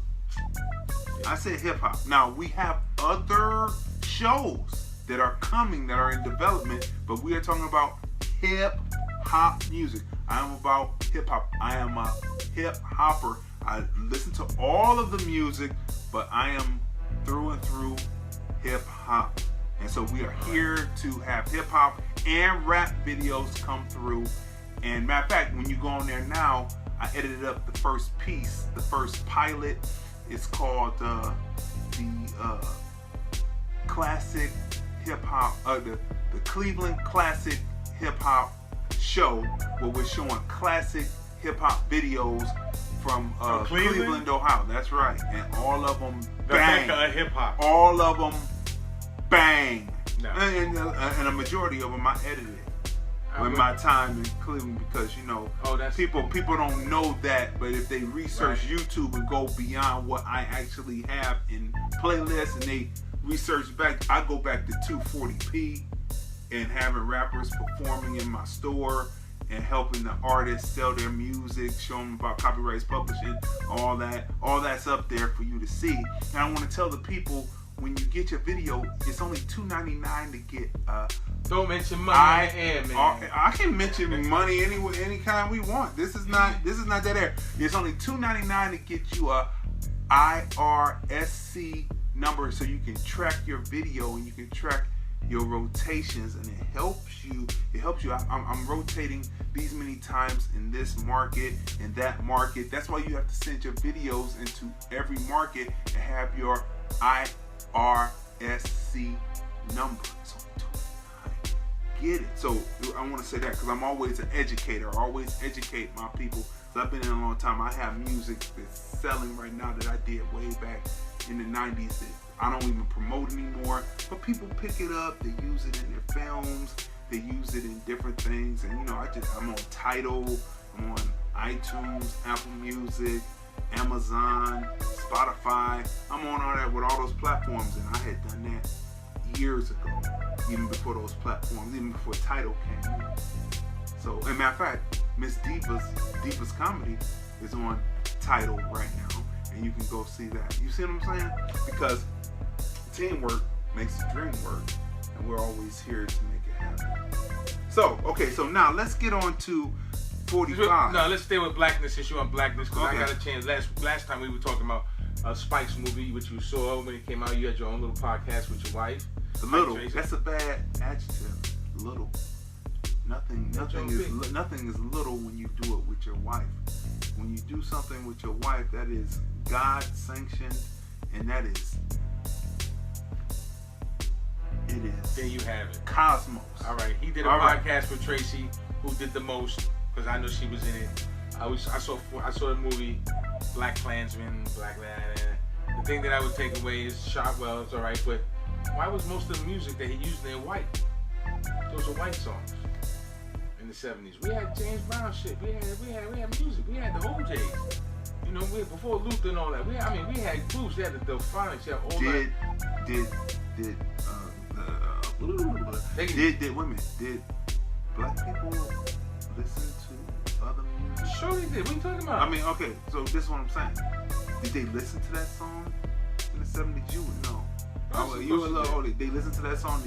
I said hip hop. Now we have other shows that are coming that are in development, but we are talking about hip hop music. I am about hip hop. I am a hip hopper. I listen to all of the music, but I am through and through hip hop. And so we are here to have hip hop and rap videos come through. And matter of fact, when you go on there now, I edited up the first piece, the first pilot. It's called the classic hip hop, the Cleveland Classic Hip Hop Show, where we're showing classic hip hop videos from Cleveland, Ohio. That's right, and all of them bang. The Mecca of hip hop. All of them bang. No. And a majority of them I edited with my time in Cleveland, because people don't know that, but if they research YouTube and go beyond what I actually have in playlists, and they research back, I go back to 240p and having rappers performing in my store and helping the artists sell their music, show them about copyrights, publishing, all that's up there for you to see. And I want to tell the people, when you get your video, it's only $2.99 to get don't mention money in the air, man. I can mention money any kind we want. This is not that air. It's only $2.99 to get you a IRSC number, so you can track your video and you can track your rotations, and it helps you. I'm rotating these many times in this market and that market. That's why you have to send your videos into every market and have your IRSC number. It's only $2.99. Get it. So I want to say that because I'm always an educator. I always educate my people. So I've been in a long time. I have music that's selling right now that I did way back in the 90s that I don't even promote anymore, but people pick it up, they use it in their films, they use it in different things, and I'm on Tidal, I'm on iTunes, Apple Music, Amazon, Spotify. I'm on all that with all those platforms, and I had done that years ago, even before those platforms, even before Tidal came in. So, as a matter of fact, Miss Diva's Comedy is on Tidal right now, and you can go see that. You see what I'm saying? Because teamwork makes the dream work, and we're always here to make it happen. So now let's get on to 45. No, let's stay with blackness since you're on blackness, because I got a chance. Last time we were talking about Spike's movie, which you saw when it came out. You had your own little podcast with your wife. Little. That's a bad adjective. Little. Nothing is little when you do it with your wife. When you do something with your wife, that is God sanctioned, and that is. It is. There you have it. Cosmos. All right. He did a podcast with Tracy, who did the most, because I know she was in it. I saw the movie Black Klansman, Black Lad. The thing that I would take away is shot well. It's all right, but why was most of the music that he used there white? Those are white songs in the 70s. We had James Brown shit. We had music. We had the OJs. Before Luther and all that. We had groups. We had the Delphonics. We had all that. Did black people listen to other music? Sure they did. What are you talking about? Okay, so this is what I'm saying. Did they listen to that song in the 70s? You would know. You were a little older. They listened to that song.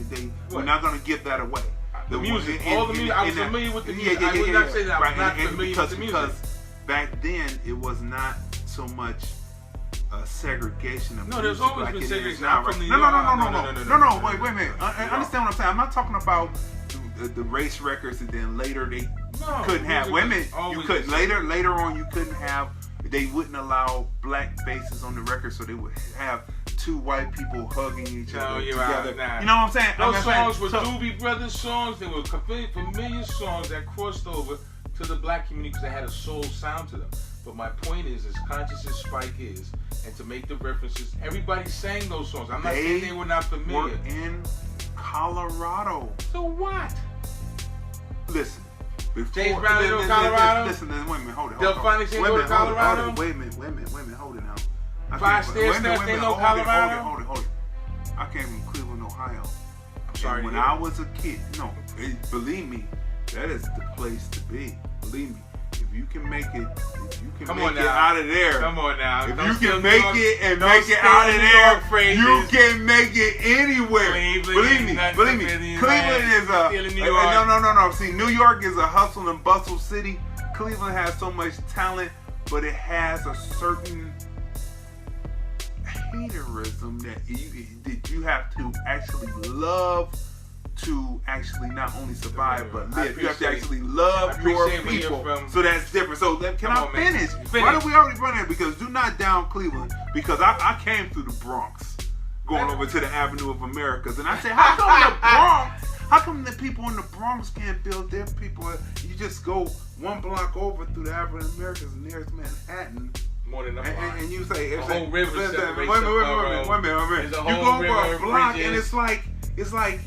We're not going to give that away. The music. All the music. I was familiar with the music. I would not say that. I was not familiar with the music. Because back then, it was not so much segregation of music. No, there's always been segregation. I'm from New York. No, wait a minute. I understand what I'm saying. I'm not talking about the race records, and then later they couldn't have women. You couldn't later on. You couldn't have. They wouldn't allow black faces on the record, so they would have two white people hugging each other together. You know what I'm saying? Those songs were Doobie Brothers songs. They were familiar songs that crossed over to the black community because they had a soul sound to them. But my point is, as conscious as Spike is, and to make the references, everybody sang those songs. I'm not saying they were not familiar. We're in Colorado. So what? Listen. James Brown didn't go to Colorado? Listen, wait a minute, hold it. Delphonics didn't go to Colorado? Wait a minute, hold it now. Five Stairs didn't go to Colorado? Hold it. I came from Cleveland, Ohio. I'm sorry. When I was a kid, believe me, that is the place to be. Believe me. If you can make it, Come on make it now. out of there. Come on now. If Don't you steal can New make York- it and don't make it steal out of New there, York phrases. you can make it anywhere. Cleveland Believe is me, nothing believe me. to Philly, Cleveland man. is a Stealing New York. no. See, New York is a hustle and bustle city. Cleveland has so much talent, but it has a certain haterism that you have to actually love to actually not only survive but live. You have to actually love your people. So that's different. So can I finish? Why don't we already run that? Because do not down Cleveland. Because I came through the Bronx, going over to the Avenue of Americas, and I said, how come the Bronx? How come the people in the Bronx can't build their people? You just go one block over through the Avenue of Americas, and there's Manhattan. More than a block. And you say, a whole river wait a separates minute. There's a You whole go over river, a block, bridges. and it's like,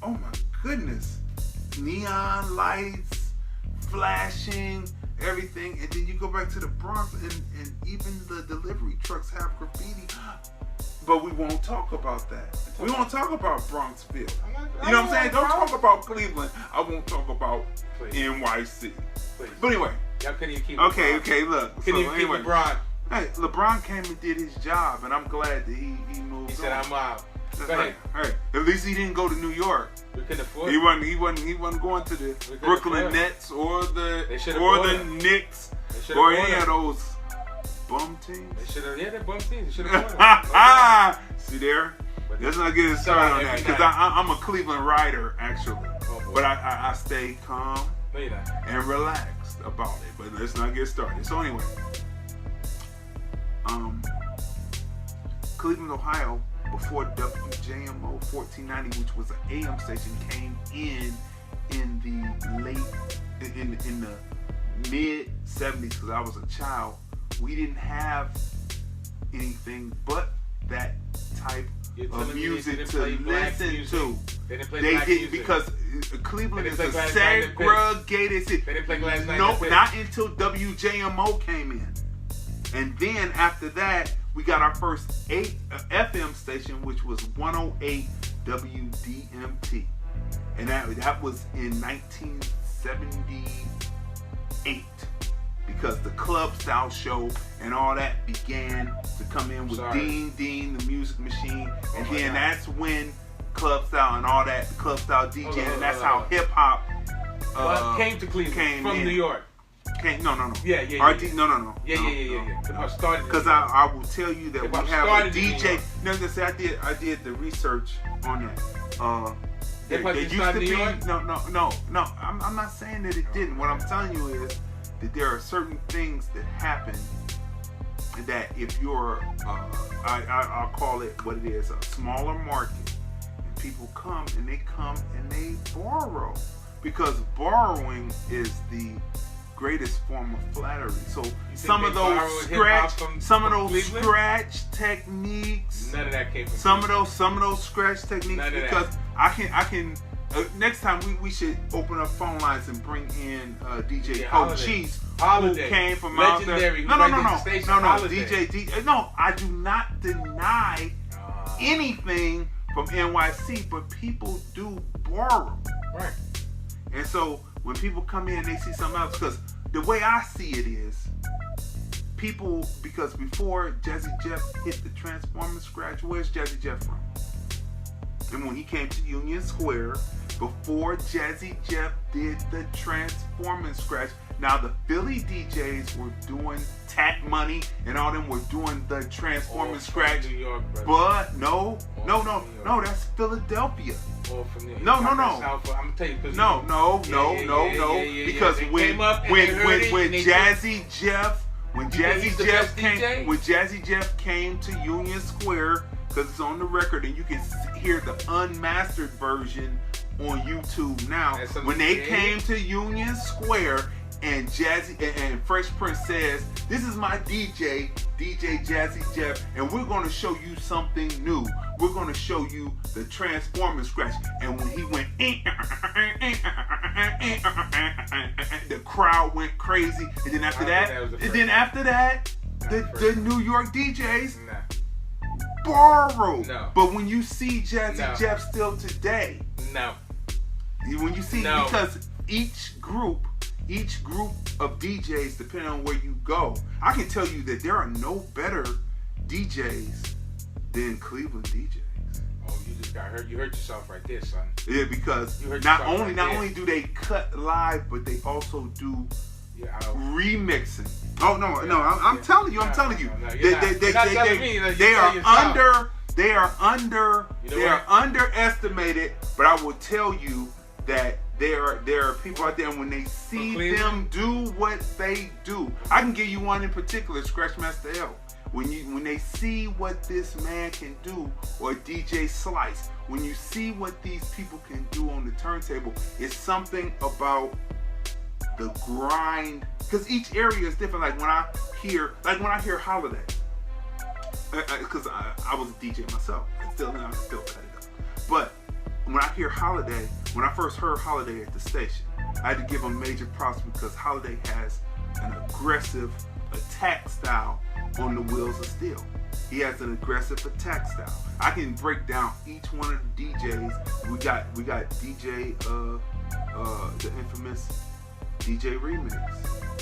oh my goodness, neon lights, flashing, everything, and then you go back to the Bronx, and even the delivery trucks have graffiti. But we won't talk about that. We won't talk about Bronxville. You know what I'm saying? Don't talk about Cleveland. I won't talk about NYC. Please. But anyway. Y'all couldn't even keep Okay, LeBron. look. Couldn't even keep LeBron. Hey, LeBron came and did his job, and I'm glad that he moved. He said, on. I'm out. That's Go right. ahead. Hey, at least he didn't go to New York. We couldn't afford He it. wasn't going to the couldn't Brooklyn afford it. Nets or They the should've bought the him. Knicks They should've or bought any him. of those bum teams. They should have, they're bum teams. They should have See there? But Let's not get started on that because I'm a Cleveland rider actually, Oh, boy. but I stay calm No, you're not. and relaxed about it. But let's not get started. So anyway, Cleveland, Ohio, before WJMO 1490, which was an AM station, came in the mid 70s because I was a child. We didn't have anything but that type You're of telling me they music didn't to play black listen music? to. They didn't play They black didn't music. because Cleveland They is didn't a play Glass Night in the Pit. segregated city. They didn't play Glass Night in Nope, the Pit. not until WJMO came in. And then after that, we got our first FM station, which was 108 WDMT. And that was in 1978. Because the club style show and all that began to come in with Dean, the music machine. And then that's when club style and all that, the club style DJ, and that's how hip hop came to Cleveland from New York. No. Yeah. RD, no. Yeah. Hip-hop started. Because I will tell you that Hip-hop we have a started in New DJ. York. No, listen, I did the research on that. Hip-hop There didn't used start to in be New York? no. I'm not saying that it didn't. What I'm telling you is that there are certain things that happen that if you're I'll call it what it is, a smaller market, and people come and they borrow, because borrowing is the greatest form of flattery. So some of those scratch techniques, None of that came from some of those scratch techniques, None of because that. I can next time we should open up phone lines and bring in DJ Cochise, who came from Legendary. out there. No, Holiday. DJ. No, I do not deny anything from NYC, but people do borrow. Right. And so when people come in, they see something else. Because the way I see it is, people, because before Jazzy Jeff hit the Transformers scratch, where's Jazzy Jeff from? And when he came to Union Square, before Jazzy Jeff did the Transformers scratch, now the Philly DJs were doing Tat Money and all them were doing the Transformers scratch. New York, but no, that's Philadelphia. From New York. No. I'm gonna tell you. No. Because when Jazzy Jeff came to Union Square, because it's on the record and you can hear the unmastered version on YouTube now. When they came to Union Square and Jazzy and Fresh Prince says, "This is my DJ Jazzy Jeff, and we're going to show you something new. We're going to show you the Transformers scratch." And when he went, the crowd went crazy. And then after that, the New York DJs borrowed. No. But when you see Jazzy Jeff still today, no. when you see, because each group each group of DJs, depending on where you go, I can tell you that there are no better DJs than Cleveland DJs. Oh, you just got hurt. You hurt yourself right there, son. Yeah, because not only do they cut live, but they also do remixing. Oh no, I'm telling you, they are underestimated. But I will tell you that there are people out there, and when they see them do what they do, I can give you one in particular, Scratchmaster L. When they see what this man can do, or DJ Slice, when you see what these people can do on the turntable, it's something about the grind, because each area is different. Like when I hear Holiday, because I was a DJ myself, I still cut it up. But when I hear Holiday, when I first heard Holiday at the station, I had to give him major props because Holiday has an aggressive attack style on the Wheels of Steel. He has an aggressive attack style. I can break down each one of the DJs. We got DJ the infamous DJ Remix.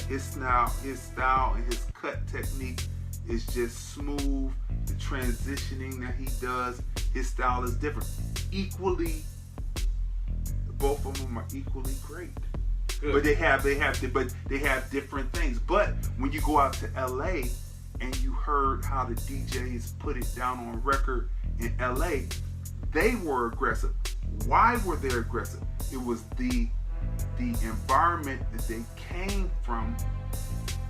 His style and his cut technique is just smooth. The transitioning that he does, his style is different. Both of them are equally great. Good. But they have different things. But when you go out to LA and you heard how the DJs put it down on record in LA, they were aggressive. Why were they aggressive? It was the environment that they came from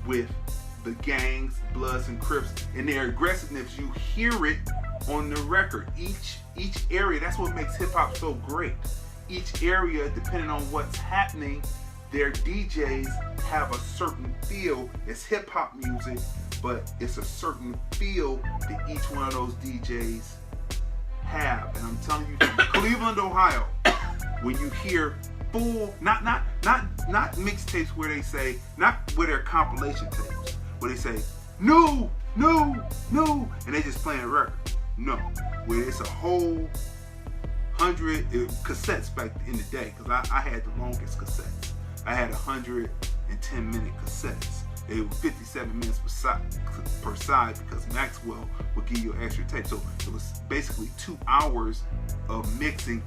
with the gangs, Bloods and Crips, and their aggressiveness. You hear it on the record. Each area, that's what makes hip hop so great. Each area, depending on what's happening, their DJs have a certain feel. It's hip hop music, but it's a certain feel that each one of those DJs have. And I'm telling you, from Cleveland, Ohio, when you hear full, not mixtapes where they say, not where they're compilation tapes, where they say, no, and they just playing a record. No, where it's a whole 100 cassettes back in the day, because I had the longest cassettes. I had 110-minute cassettes. It was 57 minutes per side because Maxwell would give you an extra tape. So it was basically 2 hours of mixing,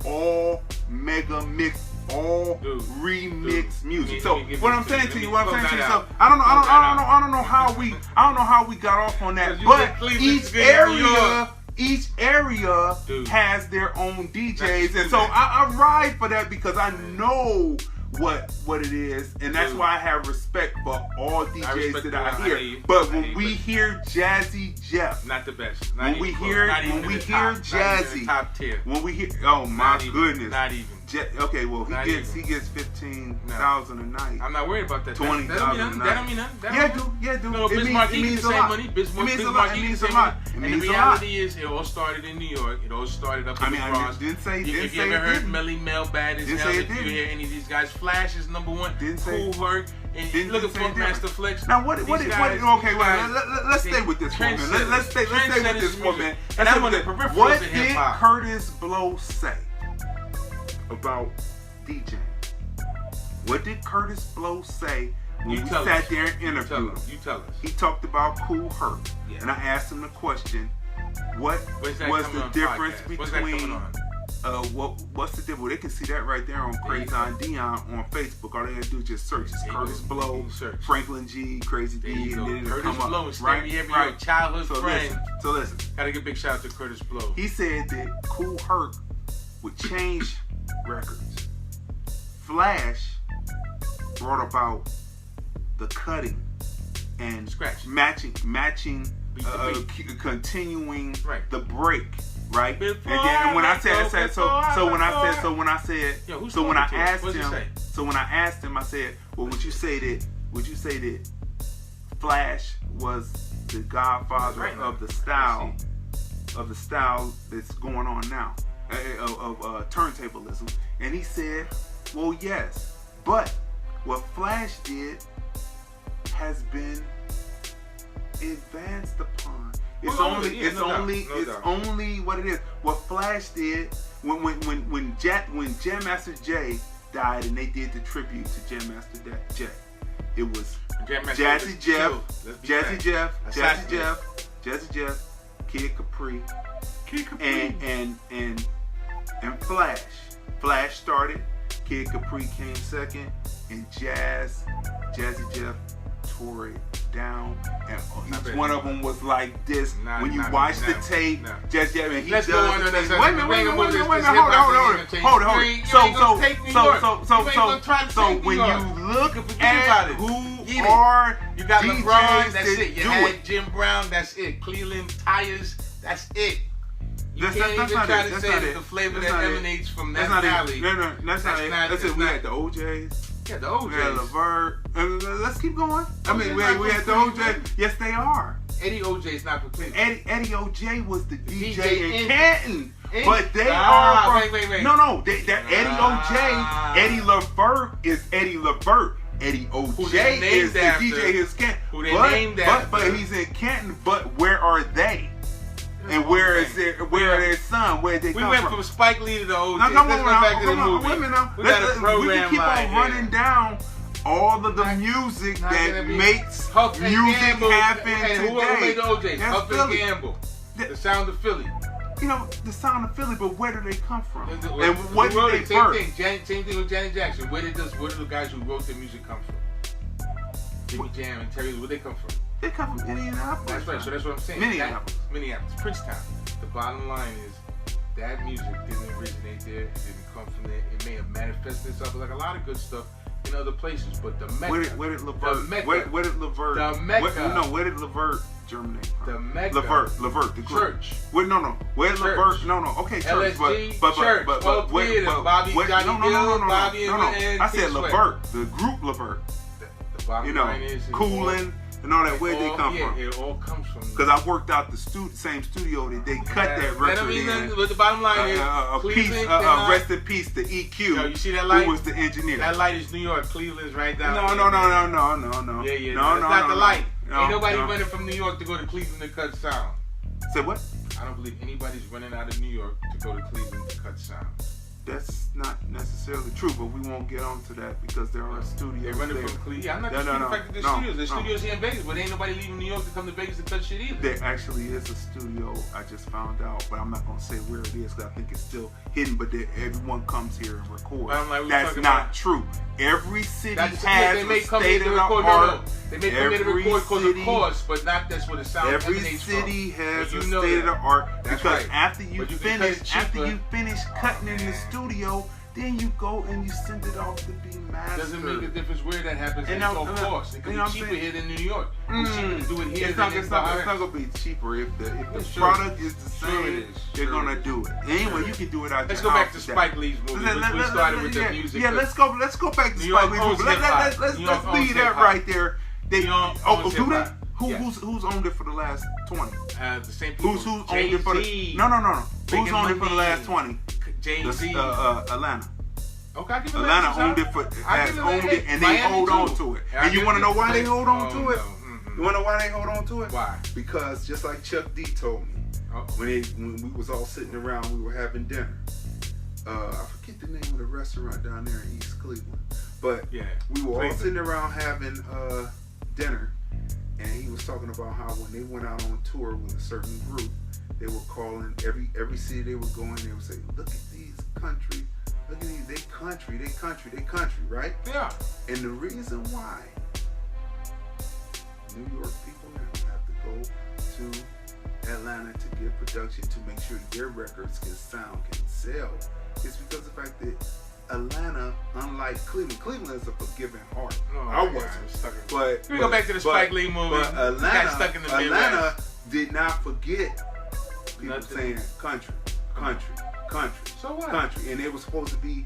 all mega mix, all remix music. So what I'm saying to you, so I don't know how we got off on that, but each area has their own DJs, and so I ride for that because I know what it is, and that's why I have respect for all DJs that I hear. But when we hear Jazzy Jeff, not the best. When we hear Jazzy, top tier. When we hear, oh my goodness, not even. Okay, well he gets 15,000 a night. I'm not worried about that. 20,000 a night. That don't mean nothing. Yeah, dude. No, Bismarck gets the same money. Bismarck gets the same money. And the reality is, it all started in New York. It all started up in the Bronx. If you ever heard Melly Mel, Bad as Hell, if you hear any of these guys, Flash is number one. Cool Herc. And look at Funkmaster Flex. Now what? Okay, well, let's stay with this for a minute. Let's stay with this for a minute. What did Curtis Blow say about DJing? What did Curtis Blow say when we sat there and interviewed him? You tell us. He talked about Cool Herc, and I asked him the question: what was the difference between? What's the difference? Well, they can see that right there on Crazy Dee on Facebook. All they have to do is just search. It's Curtis Blow, Franklyn G, Crazy Dee, and then it'll come up. Right? Childhood friend. So listen. Gotta give a big shout out to Curtis Blow. He said that Cool Herc would change records. Flash brought about the cutting and matching, continuing the break. Right, and then when I asked him, I said, well, would you say that Flash was the godfather of the style that's going on now, of turntablism? And he said, well, yes, but what Flash did has been advanced upon. It's only what it is. What Flash did when Jam Master Jay died, and they did the tribute to Jam Master Jay. It was Jazzy Jeff, Kid Capri, and Flash. Flash started, Kid Capri came second, and Jazzy Jeff tore it down, and each one of them was like this. When you watch the tape, Jazzy Jeff, and he does. Wait a minute, hold on. So when you look at who are you got DJs LeBron, that's that it. You do had it. Jim Brown, that's it. Cleveland Tires, that's it. You That's can't not even try it. to That's say not that it. the flavor That's that not it. emanates from That's that not valley. it. No, that's not it. That's it. We had the OJs. Yeah, the We had OJs. LeVert. Let's keep going. I mean, OJ's we not had the from OJ. Cleveland. Yes, they are. Eddie OJ is not from Cleveland. Eddie OJ was the DJ DJ in in- Canton. in- But they Ah, are from, wait. No, they're Eddie Ah. OJ. Eddie LeVert is Eddie LeVert. Eddie Who OJ they named is the after. DJ in Canton. Who they named after. But he's in Canton. But where are they? And where is their son? Where they We come went from? from Spike Lee to the OJ. Now, come Let's on go now. back to the Come on. movie. Wait a minute now. We got a we program can keep line on here. running down all of the music Not that gonna be makes Huff and music Gamble, happen and today. whoever made the OJs, That's Huff Philly. and Gamble, Th- the sound of Philly. You know, the sound of Philly, but where do they come from? And what who wrote did it? they Same birth? thing. Same thing with Janet Jackson. Where do the guys who wrote the music come from? Jimmy Jam and Terry, where they come from? They come from Indianapolis. That's right. So that's what I'm saying. Minneapolis. Minneapolis, Princetown. The bottom line is that music didn't originate there. It didn't come from there. It may have manifested itself like a lot of good stuff in other places, but the Mecca. Where did LeVert? The Mecca. Where did LeVert? The Mecca. Where did LeVert germinate from? The Mecca. LeVert, the group. Church. Where Where did Church. LeVert? No. Okay, church. LSG, but church. All three of them. Bobby, Johnny Gill, Bobby, and I said King Sway. LeVert, the group LeVert. The bottom line is Coolin' and all that. Where they come from? It all comes from. Because I worked out the same studio that they cut that record in. But the bottom line is Cleveland. Rest in peace to EQ. Yo, you see that light? Who was the engineer? That light is New York. Cleveland's right down. No. Yeah. No, That's not the light. No, Ain't nobody no. running from New York to go to Cleveland to cut sound. Say what? I don't believe anybody's running out of New York to go to Cleveland to cut sound. That's not necessarily true, but we won't get on to that because there are studios They're running there. from Cleveland. Yeah, I'm not No, disputing no, the fact that there's no, studios. There's no. studios here in Vegas, but ain't nobody leaving New York to come to Vegas to cut shit either. There actually is a studio I just found out, but I'm not going to say where it is because I think it's still hidden, but everyone comes here and records. Like That's talking not about- true. Every city That's has they may a come here state to of the record. art. They may come here to record because of city- cost, but not that's where the sound Every emanates city from. has And a you know state of that. the art That's because right. after you But you can cut it finish cheaper. cutting in the studio, then you go and you send it off to be mastered. Doesn't make a difference where that happens. And It's I'm- all and cost. It could you know be what I'm cheaper saying? here than New York. It's cheaper to do it here It's than not in going to be cheaper if the Sure. product is the same. Sure it is. They're Sure going it to is. do it. Anyway, you can do it out Let's your go back house to today. Spike Lee's movie, which we started with the music. Yeah, let's go back to New York Spike Lee's owns movie. hip-hop. Let's New York owns leave that hip-hop. right there. They, New York oh, owns do they? hip-hop. Yeah. Who's owned it for the last 20? The same people. Who's owned it for the Jay-Z. No. Who's Making owned it for the money. last 20? Jay-Z. Atlanta. Okay, I give it Atlanta that. owned it has owned it, and they Miami hold too. on to it. I And you give want to it know why they that. hold on to it? No. Mm-mm. You want to know why they hold on to it? Why? Because just like Chuck D told me, when we was all sitting around, we were having dinner. I forget the name of the restaurant down there in East Cleveland, but Yeah. we were all Cleveland. sitting around having dinner, and he was talking about how when they went out on tour with a certain group, they were calling every city they would go in. They would say, "Look at these country, look at these they country, right?" Yeah. And the reason why New York people now have to go to Atlanta to get production to make sure their records can sell is because of the fact that Atlanta, unlike Cleveland is a forgiving heart. I wasn't. But We go back to the Spike Lee movie. But He got stuck in the Atlanta Midwest. did not forget people Nothing. saying country. So what? Country, and it was supposed to be.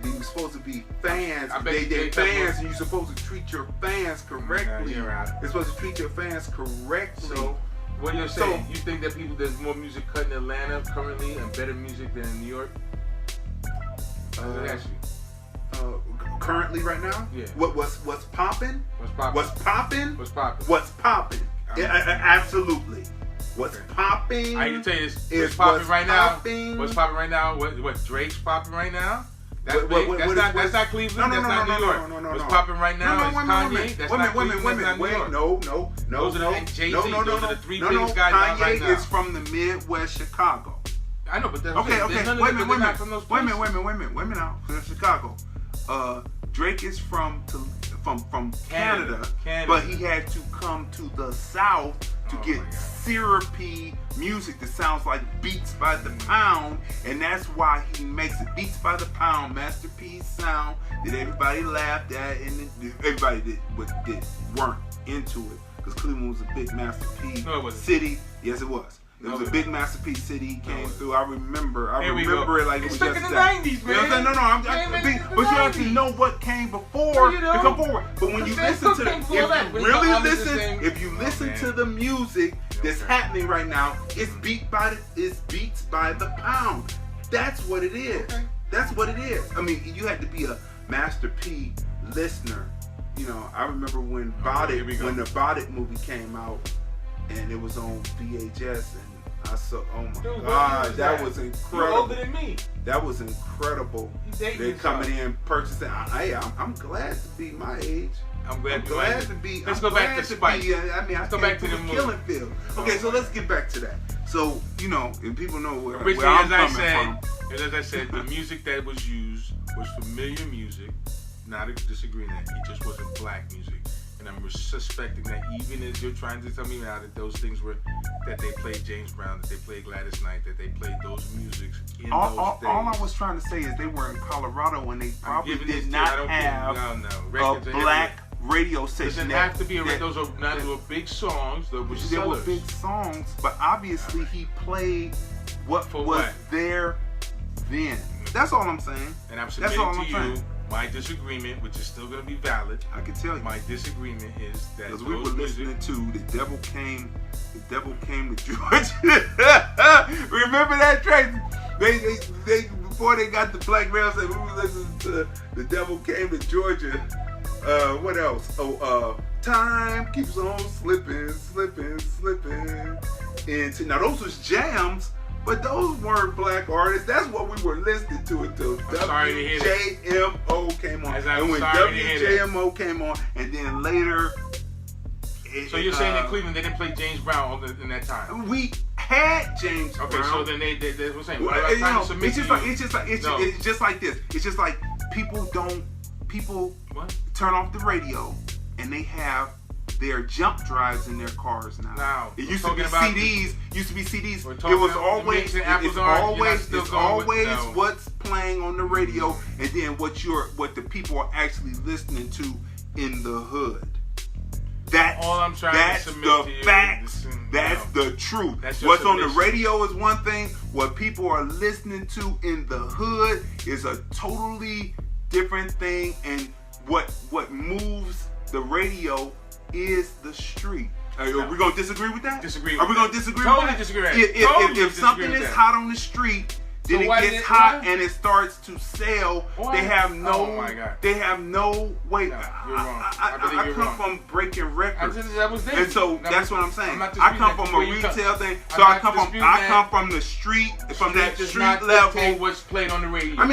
They were supposed to be fans. I bet They you fans, and you're supposed to treat your fans correctly. you're right. You're supposed to treat your fans correctly. So, what you're saying, you think that there's more music cut in Atlanta currently and better music than in New York? Currently, right now, Yeah. What's popping? What's popping? What's popping? What's popping? What's popping? Absolutely. What's popping? I can tell you this. is What's popping what's right now? popping. What's popping right now? What Drake's popping right now? That's big. That's not Cleveland. That's not New York. No. What's popping right now is Kanye. That's not Cleveland. That's not New York. No. Those are the Jay-Z. Those are the three biggest guys Kanye right now. is from the Midwest, Chicago. I know, but that's okay. Wait a minute. Wait a minute now. From Chicago. Drake is from Canada, but he had to come to the South to get syrupy music that sounds like beats by the pound, and that's why he makes it beats by the pound, masterpiece sound that everybody laughed at, and everybody that weren't into it, because Cleveland was a big masterpiece city. Yes, it was. It was a big masterpiece city. He came through. I remember it like it was stuck just in the that. 90s, man. You know what I'm saying? No, but you have to know what came before to come forward. But when you listen to if you listen to the music that's happening right now, it's beats by the pound. That's what it is. Okay. That's what it is. I mean, you had to be a Master P listener. You know, I remember when the Bodic movie came out, and it was on VHS, and I saw, oh my God, that was incredible. You're older than me. That was incredible. They're coming in purchasing. I'm glad to be my age. I'm glad to be. Let's go back to Spike. Let's go back to the killing field. Okay, so let's get back to that. So, you know, and people know where Richie, I'm coming from. As I said, the music that was used was familiar music. Not disagreeing that it just wasn't black music. And I'm suspecting that even as you're trying to tell me now that those things were, that they played James Brown, that they played Gladys Knight, that they played those musics in those days. All I was trying to say is they were in Colorado and they probably did not have a black radio station. Doesn't have to be those were big songs. They were big songs, but obviously he played what was there then. That's all I'm saying. And I'm submitting to you my disagreement, which is still going to be valid. I can tell you. My disagreement is that because we were listening to The Devil Came to Georgia. Remember that track? They before they got the black male said we were listening to The Devil Came to Georgia. What else? Time keeps on slipping. And now those was jams. But those weren't black artists. That's what we were listening to until WJMO came on. And when WJMO came on, and then later. So you're saying in Cleveland they didn't play James Brown in that time? We had James Brown. Okay, so then they were saying. It's just like this. It's just like people turn off the radio and they have their jump drives in their cars now. It used to be CDs. It was always what's playing on the radio, and then what the people are actually listening to in the hood. That's all I'm trying to submit to you. Facts. That's the truth. What's on the radio is one thing. What people are listening to in the hood is a totally different thing. And what moves the radio is the street. Are we going to disagree with that? Are we going to disagree with that? Totally disagree with If that. something is hot on the street, then it gets hot and it starts to sell. They have no. Oh my God. They have no way. No, you're wrong. I come from breaking records, and so that's what I'm saying. I come from a retail thing, so I come from the street, from that street level. What's played on the radio? I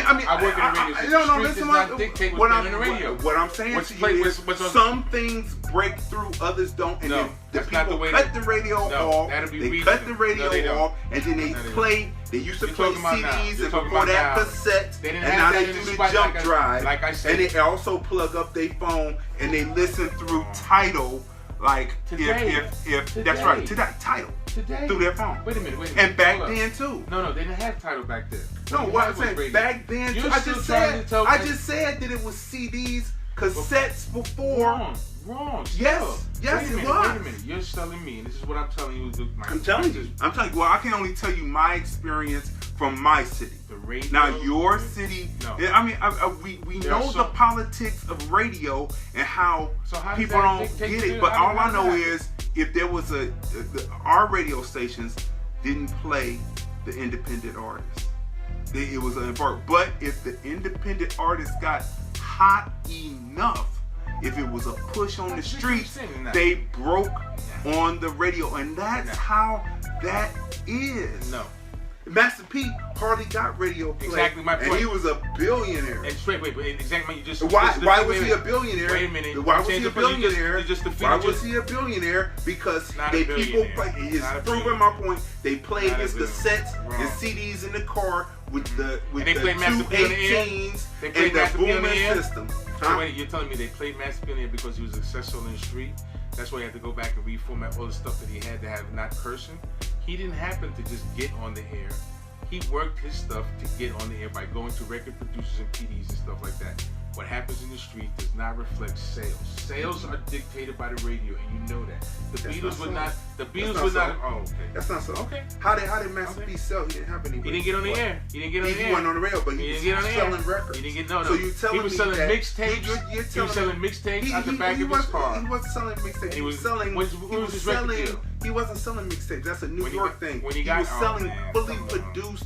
work in the radio. No, listen. What I'm on the radio. What I'm saying to you is some things break through, others don't, and then the people cut the radio off. They cut the radio off, and then they play. They used to play CDs, and before that cassettes, and now they do the jump drive. Like I said, and they also plug up their phone and they listen through Tidal, like if that's right, to that Tidal through their phone. Wait a minute. And back then too. No, they didn't have Tidal back then. No, what I'm saying back then too. I just said that it was CDs, cassettes before. Wrong. Yes, it was. Wait a minute. You're telling me, and this is what I'm telling you. I'm telling you. Well, I can only tell you my experience from my city. The radio. Now your city. No. We know the politics of radio and how people don't get it. But all I know is if there was our radio stations didn't play the independent artists. It was an important. But if the independent artists got hot enough. If it was a push on the streets, they broke on the radio, and that's how that is. No. Master P hardly got radio play. Exactly my point. And he was a billionaire. And exactly, you just. Why was he a billionaire? Wait a minute. Why was he a billionaire? Why was he he a billionaire? Because people play. He's proving my point. They played his cassettes and CDs in the car with the 218s and the booming system. So wait, you're telling me they played Master P on the air because he was successful in the street? That's why he had to go back and reformat all the stuff that he had to have not cursing. He didn't happen to just get on the air. He worked his stuff to get on the air by going to record producers and PDs and stuff like that. What happens in the street does not reflect sales. Sales are dictated by the radio, and you know that. The Beatles would not. Oh, okay. That's not so. Okay. How did Master P sell? He didn't have any. He didn't get on the air. He didn't get on the air. He went on the radio, but he was selling records. He didn't get no. So you telling me he was selling mixtapes. He was selling mixtapes out the back of his car. He wasn't selling mixtapes. He was selling. He wasn't selling mixtapes. That's a New York thing. He was selling fully produced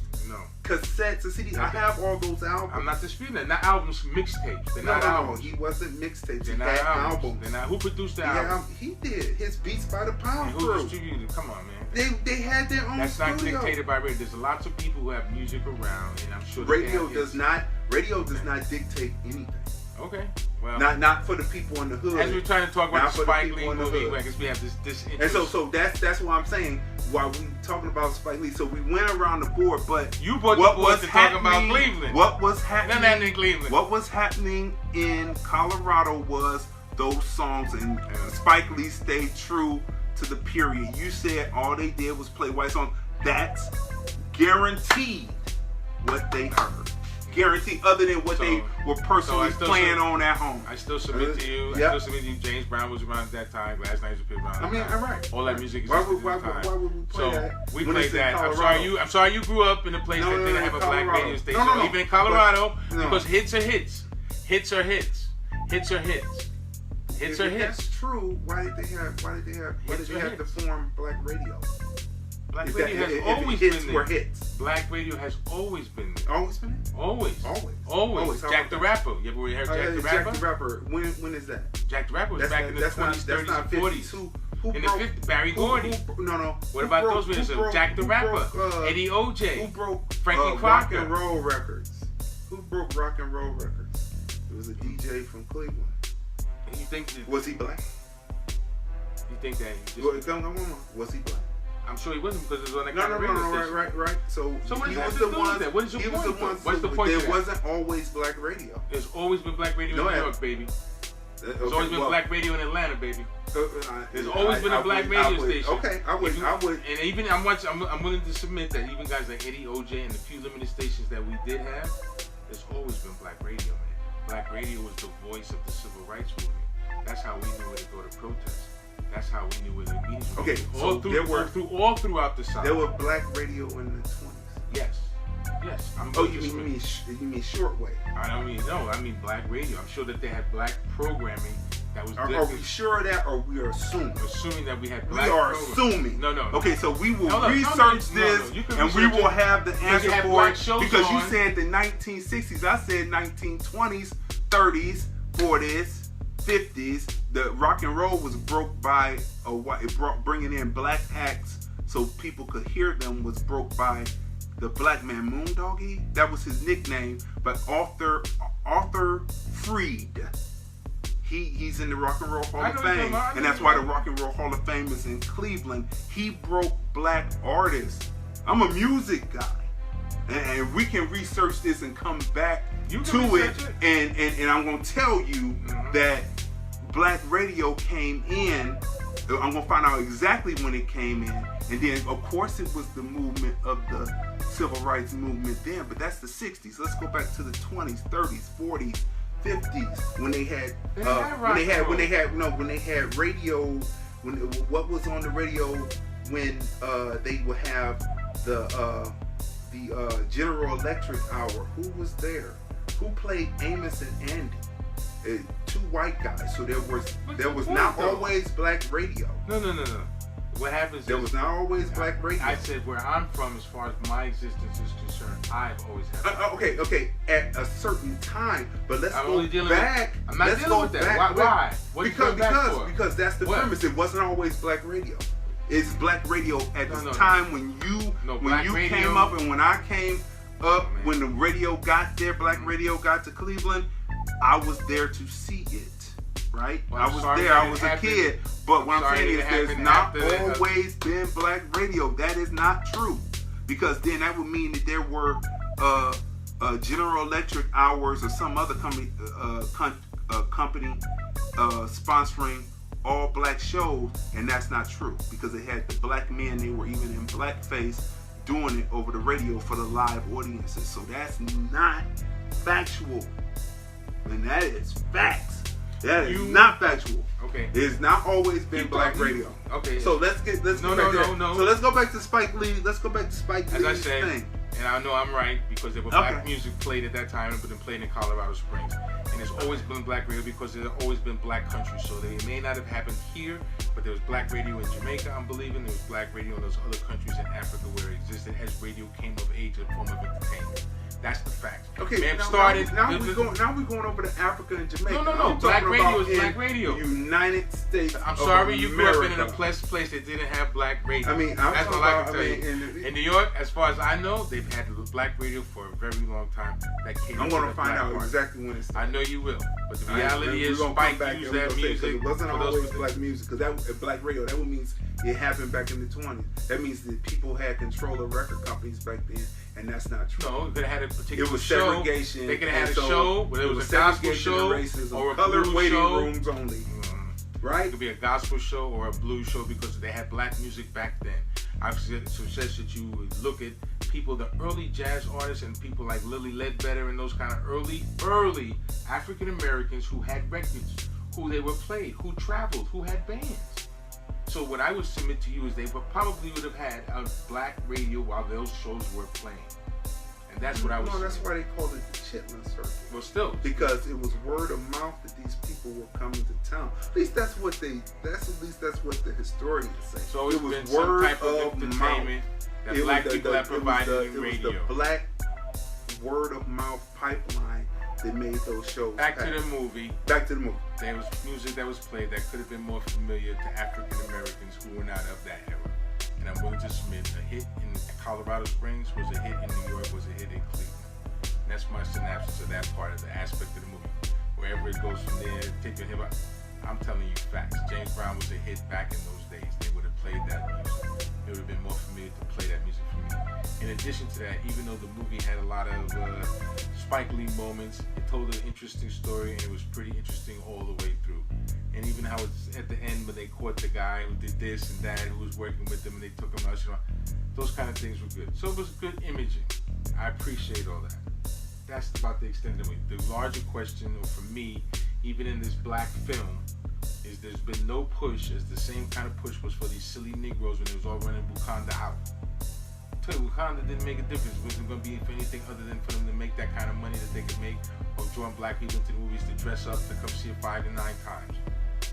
cassettes and CDs. I have all those albums. I'm not disputing that. Not albums, mixtapes. They're not albums. He wasn't mixtapes. They're not albums. They're not. Who produced the album? He did. His Beats by the Pound Crew. Who distributed it? Come on, man. They had their own. That's studio. not dictated by radio. There's lots of people who have music around, and I'm sure radio does not dictate anything. Okay. Well, not for the people in the hood. As we're trying to talk about the Spike Lee movie, I guess we have this interest. And so that's why I'm saying while we talking about Spike Lee. So we went around the board, but you brought the board to talk about Cleveland. What was happening? Nothing in Cleveland. What was happening in Colorado was those songs, and Spike Lee stayed true to the period. You said all they did was play white songs. That's guaranteed what they heard. Guaranteed, other than what they were personally playing on at home. I still submit to you. I still submit to you. James Brown was around at that time. Last Night was around. I mean, all right. All that music is why would we play that? We played that. I'm sorry you grew up in a place that didn't have a black radio station. No. Even in Colorado, because hits are hits. Hits are hits. Hits are hits. Hits are hits. That's true. Why did they have to form black radio? Black radio has always been there. Black radio has always been there. Always been there? Always. Jack the Rapper. You ever heard Jack the Rapper? Jack the Rapper. When is that? Jack the Rapper was back in the 20s, 30s, and 40s. In the 50s, Barry Gordy. No. What about those videos? Jack the Rapper, Eddie OJ. Who broke Frankie Crocker? Rock and Roll Records. Who broke Rock and Roll Records? It was a DJ from Cleveland. You think was he black? You think that he just... Was he black? I'm sure he wasn't because it was on that kind of radio station. Right. So what he was the one. What is your point? What's the point? There wasn't always black radio. There's always been black radio in New York, baby. There's always been black radio in Atlanta, baby. There's always been a black radio station. Okay, I would. And even I'm willing to submit that even guys like Eddie OJ and the few limited stations that we did have, there's always been black radio, man. Black radio was the voice of the civil rights movement. That's how we knew where to go to protest. That's how we knew where the meetings were. Okay, all throughout the South. There were black radio in the 20s. Yes. You mean shortwave? I mean black radio. I'm sure that they had black programming that was. Are we sure of that, or we are assuming? Assuming that we had black. We are assuming. No. Okay, so we will research this, and we will have the answer for it because you said the 1960s. I said 1920s, 30s, 40s, 50s. The rock and roll was broke by bringing in black acts so people could hear them. Was broke by the black man Moondoggie. That was his nickname. But Arthur Freed. He's in the Rock and Roll Hall of Fame, and that's why the Rock and Roll Hall of Fame is in Cleveland. He broke black artists. I'm a music guy, and we can research this and come back to it. And I'm gonna tell you that black radio came in. I'm gonna find out exactly when it came in, and then of course it was the movement of the civil rights movement then. But that's the 60s. Let's go back to the 20s, 30s, 40s, 50s when they had radio. What was on the radio when they would have the General Electric hour? Who was there? Who played Amos and Andy? Two white guys, so there was not always black radio. No. What happens there was not always black radio. I said where I'm from, as far as my existence is concerned, I've always had. Okay, at a certain time, but let's go back. I'm not dealing with that. Why? Because that's the premise. It wasn't always black radio. It's black radio at this time when you radio. came up and when I came up, when the radio got there, black radio got to Cleveland, I was there to see it. Right? Well, I was there. I was a kid. But what I'm saying is there's not always been black radio. That is not true. Because then that would mean that there were General Electric hours or some other company sponsoring all black shows, and that's not true because they had the black men, they were even in blackface doing it over the radio for the live audiences. So that's not factual, and that is facts. That is not factual. Okay. It's not always been black radio. Okay. So let's go back to So let's go back to Spike Lee. Let's go back to Spike Lee's As I said, thing. and I know I'm right because there were black music played at that time and been played in Colorado Springs. And there's always been black radio because there's always been black country. So they may not have happened here, but there was black radio in Jamaica, I'm believing. There was black radio in those other countries in Africa where it existed as radio came of age in a form of entertainment. That's the fact. Okay, now we're going over to Africa and Jamaica. No. Black radio is black radio. United States. I'm sorry, of you grew up in America. a place that didn't have black radio. I mean, that's all I can tell you. In New York, as far as I know, they've had black radio for a very long time. That came. I'm going to find out exactly when it started. I know you will, but the reality is, Spike used that music. It wasn't always black music because that black radio. That means it happened back in the 20s. That means that people had control of record companies back then. And that's not true. No, you could have had a particular It was show. segregation. They could have had a show where it was a gospel show or a colored blues waiting show. rooms only. Right? It could be a gospel show or a blues show because they had black music back then. I suggest that you would look at people, the early jazz artists and people like Lily Ledbetter and those kind of early African Americans who had records, who they were played, who traveled, who had bands. So what I would submit to you is they probably would have had a black radio while those shows were playing. And that's what I was. No, that's why they called it the Chitlin Circuit. Well, still. Because it was word of mouth that these people were coming to town. At least that's what the historians say. So it was been some type of entertainment that black people have provided in radio. It was the black word of mouth pipeline that made those shows. Back to the movie. There was music that was played that could have been more familiar to African Americans who were not of that era. And I'm willing to submit a hit in Colorado Springs was a hit in New York, was a hit in Cleveland. And that's my synopsis of that part of the aspect of the movie. Wherever it goes from there, take your hip. I'm telling you facts. James Brown was a hit back in those days. They would have played that music. It would have been more familiar to play that music for me. In addition to that, even though the movie had a lot of Spike Lee moments, it told an interesting story and it was pretty interesting all the way through. And even how it's at the end when they caught the guy who did this and that, who was working with them, and they took him out, those kind of things were good. So it was good imaging. I appreciate all that. That's about the extent of it. The larger question, or for me, even in this black film, is there's been no push, as the same kind of push was for these silly Negroes when it was all running Wakanda out. I tell you, Wakanda didn't make a difference. It wasn't going to be for anything other than for them to make that kind of money that they could make, or drawing black people into the movies to dress up, to come see it 5 to 9 times.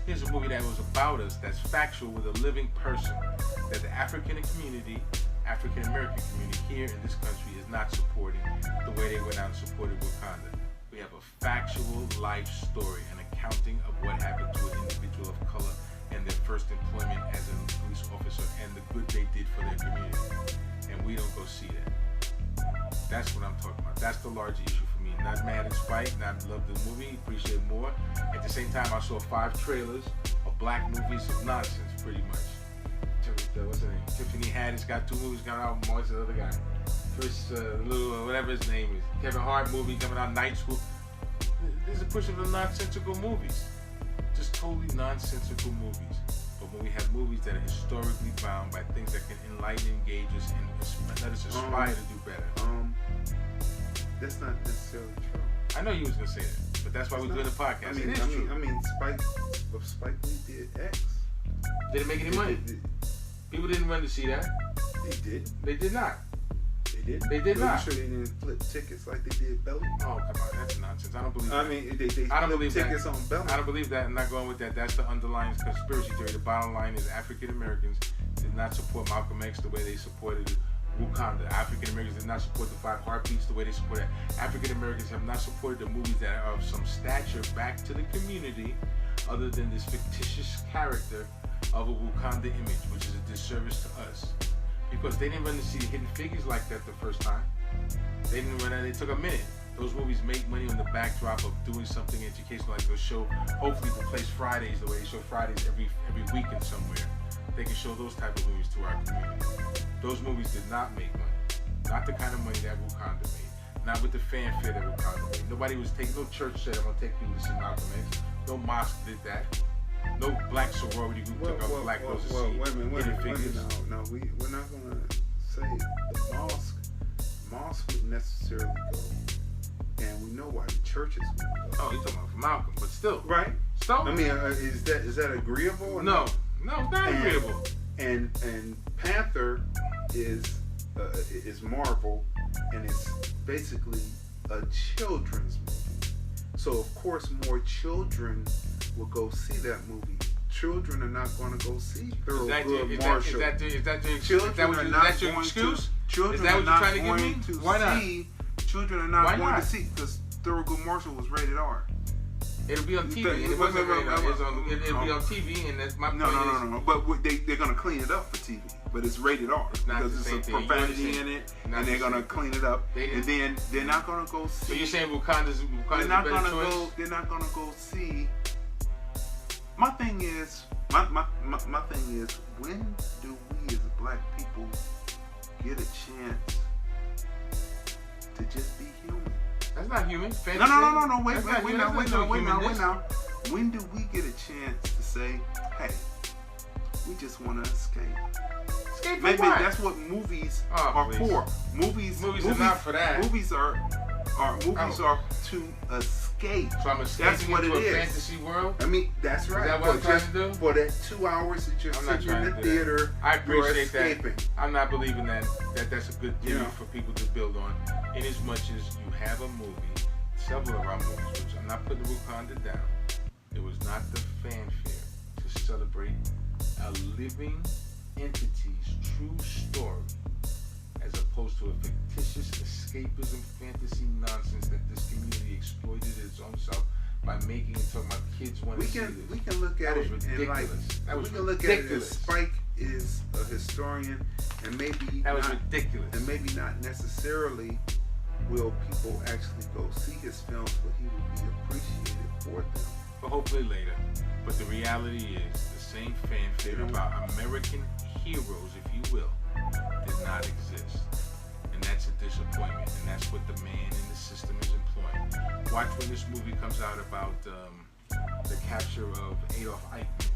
Here's a movie that was about us, that's factual, with a living person, that the African community, African American community here in this country is not supporting the way they went out and supported Wakanda. We have a factual life story, an accounting of what happened to an individual of color and their first employment as a police officer and the good they did for their community. And we don't go see that. That's what I'm talking about. That's the larger issue for me. Not mad at Spike, not love the movie, appreciate more. At the same time, I saw 5 trailers of black movies of nonsense, pretty much. What's her name? Tiffany Haddish got 2 movies coming out. What's the other guy? Chris, whatever his name is. Kevin Hart movie coming out, Night School. There's a push of the nonsensical movies. Just totally nonsensical movies. But when we have movies that are historically bound by things that can enlighten, engage us, and let us aspire to do better. That's not necessarily true. I know you was gonna say that, but that's why we're doing the podcast. I mean, Spike Lee did X. Did it make any money? People didn't run to see that. They did. They did not. They did. They did not. Sure they didn't flip tickets like they did Belly. Oh, come on, that's nonsense. I don't believe that. I mean, they I don't flipped believe tickets that. on Belly. I don't believe that. I'm not going with that. That's the underlying conspiracy theory. The bottom line is African Americans did not support Malcolm X the way they supported Wakanda. African Americans did not support the 5 Heartbeats the way they supported. African Americans have not supported the movies that are of some stature back to the community, other than this fictitious character of a Wakanda image, which is a disservice to us. Because they didn't run to see Hidden Figures like that the first time. They didn't run out, they took a minute. Those movies make money on the backdrop of doing something educational, like they'll show, hopefully to place Fridays the way they show Fridays every weekend somewhere. They can show those type of movies to our community. Those movies did not make money. Not the kind of money that Wakanda made. Not with the fanfare that Wakanda made. Nobody was taking, no church said, I'm going to take people to see Malcolm X. No mosque did that. No black sorority group took up black girls to see Hidden Figures. No, we're not going to say the mosque wouldn't necessarily go. And we know why the churches would go. Oh, you're talking about for Malcolm, but still. Right. So, I mean, is that agreeable? Or no, it's not agreeable. And Panther is Marvel, and it's basically a children's movie. So of course more children will go see that movie. Children are not going to go see Thurgood Marshall. Is that your excuse? Children is that are what not you're trying to going give me? to Why not? see. Children are not going to see because Thurgood Marshall was rated R. It'll be on TV. It wasn't rated R. It'll be on TV, and that's my point. No. But they're going to clean it up for TV. But it's rated R because it's a profanity in it, and they're going to clean it up. And then they're not going to go see. So you're saying Wakanda's the better choice? They're not going to go see. My thing is, when do we as black people get a chance to just be human? That's not human. No. Wait now. When do we get a chance to say, hey, we just want to escape? Escape Maybe what? that's what movies are for. Movies are not for that. Movies are to escape. So I'm escaping that's what into it a is. fantasy world? I mean, that's right. Is that what I'm trying to do? For that 2 hours that you're sitting in the theater, I appreciate you're that. I'm not believing that's a good theory for people to build on. In as much as you have a movie, several of our movies, which I'm not putting Wakanda down, it was not the fanfare to celebrate a living entity's true story as opposed to a fictitious escapism fantasy nonsense that this community exploited its own self by making it talk about kids want to see this. We can look at it and like we can look at it as Spike is a historian and maybe that was ridiculous. And maybe not necessarily will people actually go see his films, but he will be appreciated for them. But hopefully later. But the reality is the same fanfare about American heroes, if you will, did not exist. And that's a disappointment. And that's what the man in the system is employing. Watch when this movie comes out about the capture of Adolf Eichmann.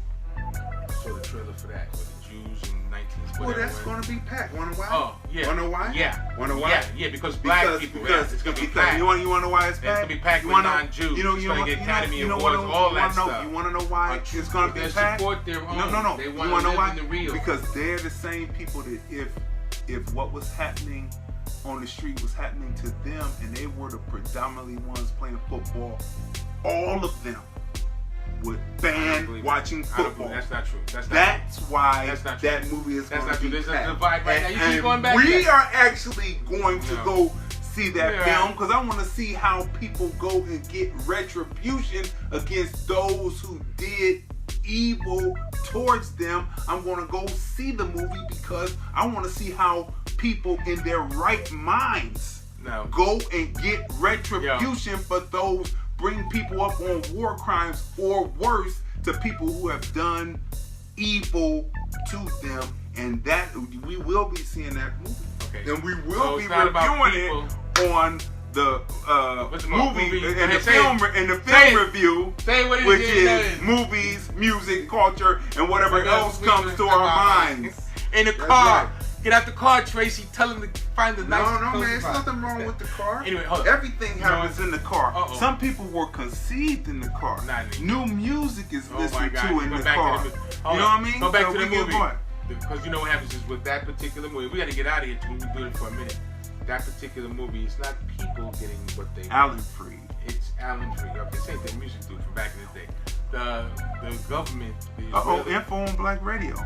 Saw the trailer for that, with the Jews in 19th. Well, that's going to be packed. Want to know why? Oh, yeah. Want to know why? Yeah. Want to know why? Yeah, because black people. It's going to be packed. You want to know why it's packed? It's going to be packed with non-Jews. You it's going to get Academy Awards, all that stuff. You want to know why it's going to be packed? Support their own. No. They you want to know live why? in the real. Because they're the same people that if what was happening on the street was happening to them and they were the predominantly ones playing football, all of them would ban watching football. That's not true. That's why that movie is going to be There's packed. a divide right now. You keep going back. We are actually going to go see that film because I want to see how people go and get retribution against those who did evil towards them. I'm going to go see the movie because I want to see how people in their right minds go and get retribution for those bring people up on war crimes or worse to people who have done evil to them, and that we will be seeing that movie. Okay. And we will be reviewing it on the movie and the film review, which is movies, music, culture, and whatever else comes to our minds. In the car. Right. Get out the car, Tracy. Tell him to find the nice. No, man. There's nothing wrong with the car. Anyway, hold on. Everything happens in the car. Some people were conceived in the car. New music is listened to in the car. You know what I mean? Go back to the movie. Because you know what happens is with that particular movie, we got to get out of here till we do it for a minute. That particular movie, it's not people getting what they want. Alan Freed. It's Alan Freed. Okay, same thing. Music dude from back in the day. The government. Info on Black Radio.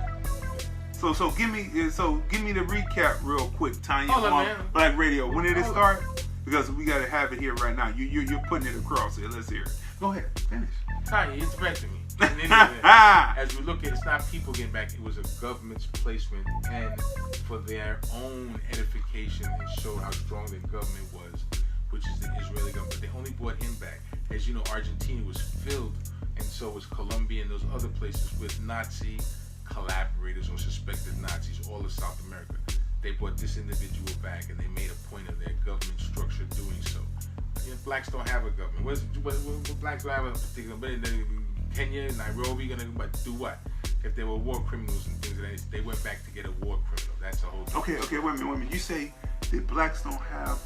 So give me the recap real quick, Tanya, on Black Radio. When did it start? Because we gotta have it here right now. You're putting it across here. Let's hear it. Go ahead, finish. Sorry, it's back to me. And anyway, as we look at, it's not people getting back; it was a government's placement, and for their own edification and show how strong the government was, which is the Israeli government. But they only brought him back. As you know, Argentina was filled, and so was Colombia and those other places with Nazi collaborators or suspected Nazis, all of South America. They brought this individual back, and they made a point of their government structure doing so. You know, blacks don't have a government. What blacks don't have a particular, but Kenya, Nairobi, gonna do what? If there were war criminals and things like that, they went back to get a war criminal. That's a whole thing. Okay, wait a minute. You say that blacks don't have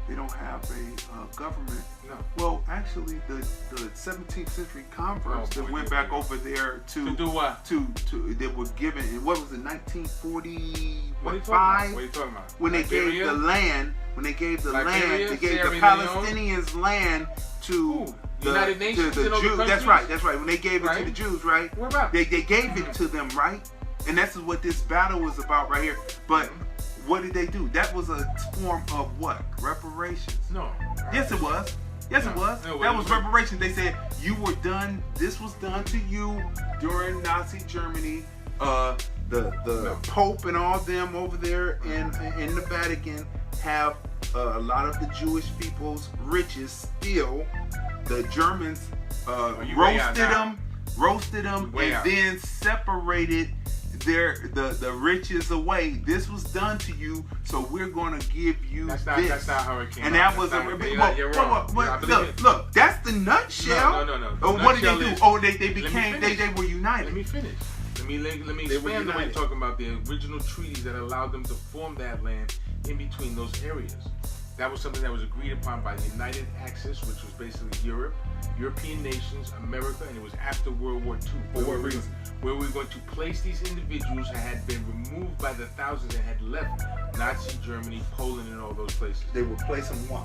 they don't have a government. No. Well, actually, the 17th century converts that went back over there to do what? To that were given. What was it? 1945. What are you talking about? When they Liberia? gave the land. When they gave the Liberia, land. They gave Sierra the Leone? Palestinians land to. The United Nations to the and all the Jews. countries? That's right. When they gave it to the Jews, right? What about? They gave it to them, right? And that's what this battle was about right here. But what did they do? That was a form of what? Reparations. No. Yes, it was. Yes, it was. No, that was reparations. They said you were done. This was done to you during Nazi Germany. The Pope and all them over there in the Vatican have a lot of the Jewish people's riches still. The Germans roasted them, and then separated the riches away. This was done to you, so we're gonna give you this. That's not how it came. And out. that was You're wrong. Look, that's the nutshell. No. Oh, what did they do? Oh, they became they were united. Let me finish. Let me expand on what you're talking about. The original treaties that allowed them to form that land in between those areas. That was something that was agreed upon by the United Axis, which was basically Europe, European nations, America, and it was after World War II. For what reason? Where we were going to place these individuals who had been removed by the thousands and had left Nazi Germany, Poland, and all those places. They would place them why?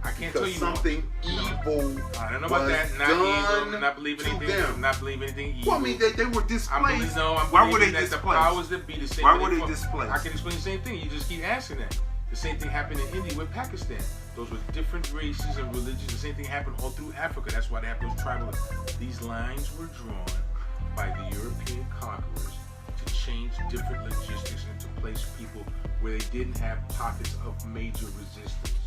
I can't tell you something evil. I don't know about that. Not evil. Not believing anything. Not believing anything evil. Well, I mean, they were displaced. Why were they displaced? The powers that be the same. Why were they displaced? I can explain the same thing. You just keep asking that. The same thing happened in India with Pakistan. Those were different races and religions. The same thing happened all through Africa. That's why they have those tribal. These lines were drawn by the European conquerors to change different logistics and to place people where they didn't have pockets of major resistance.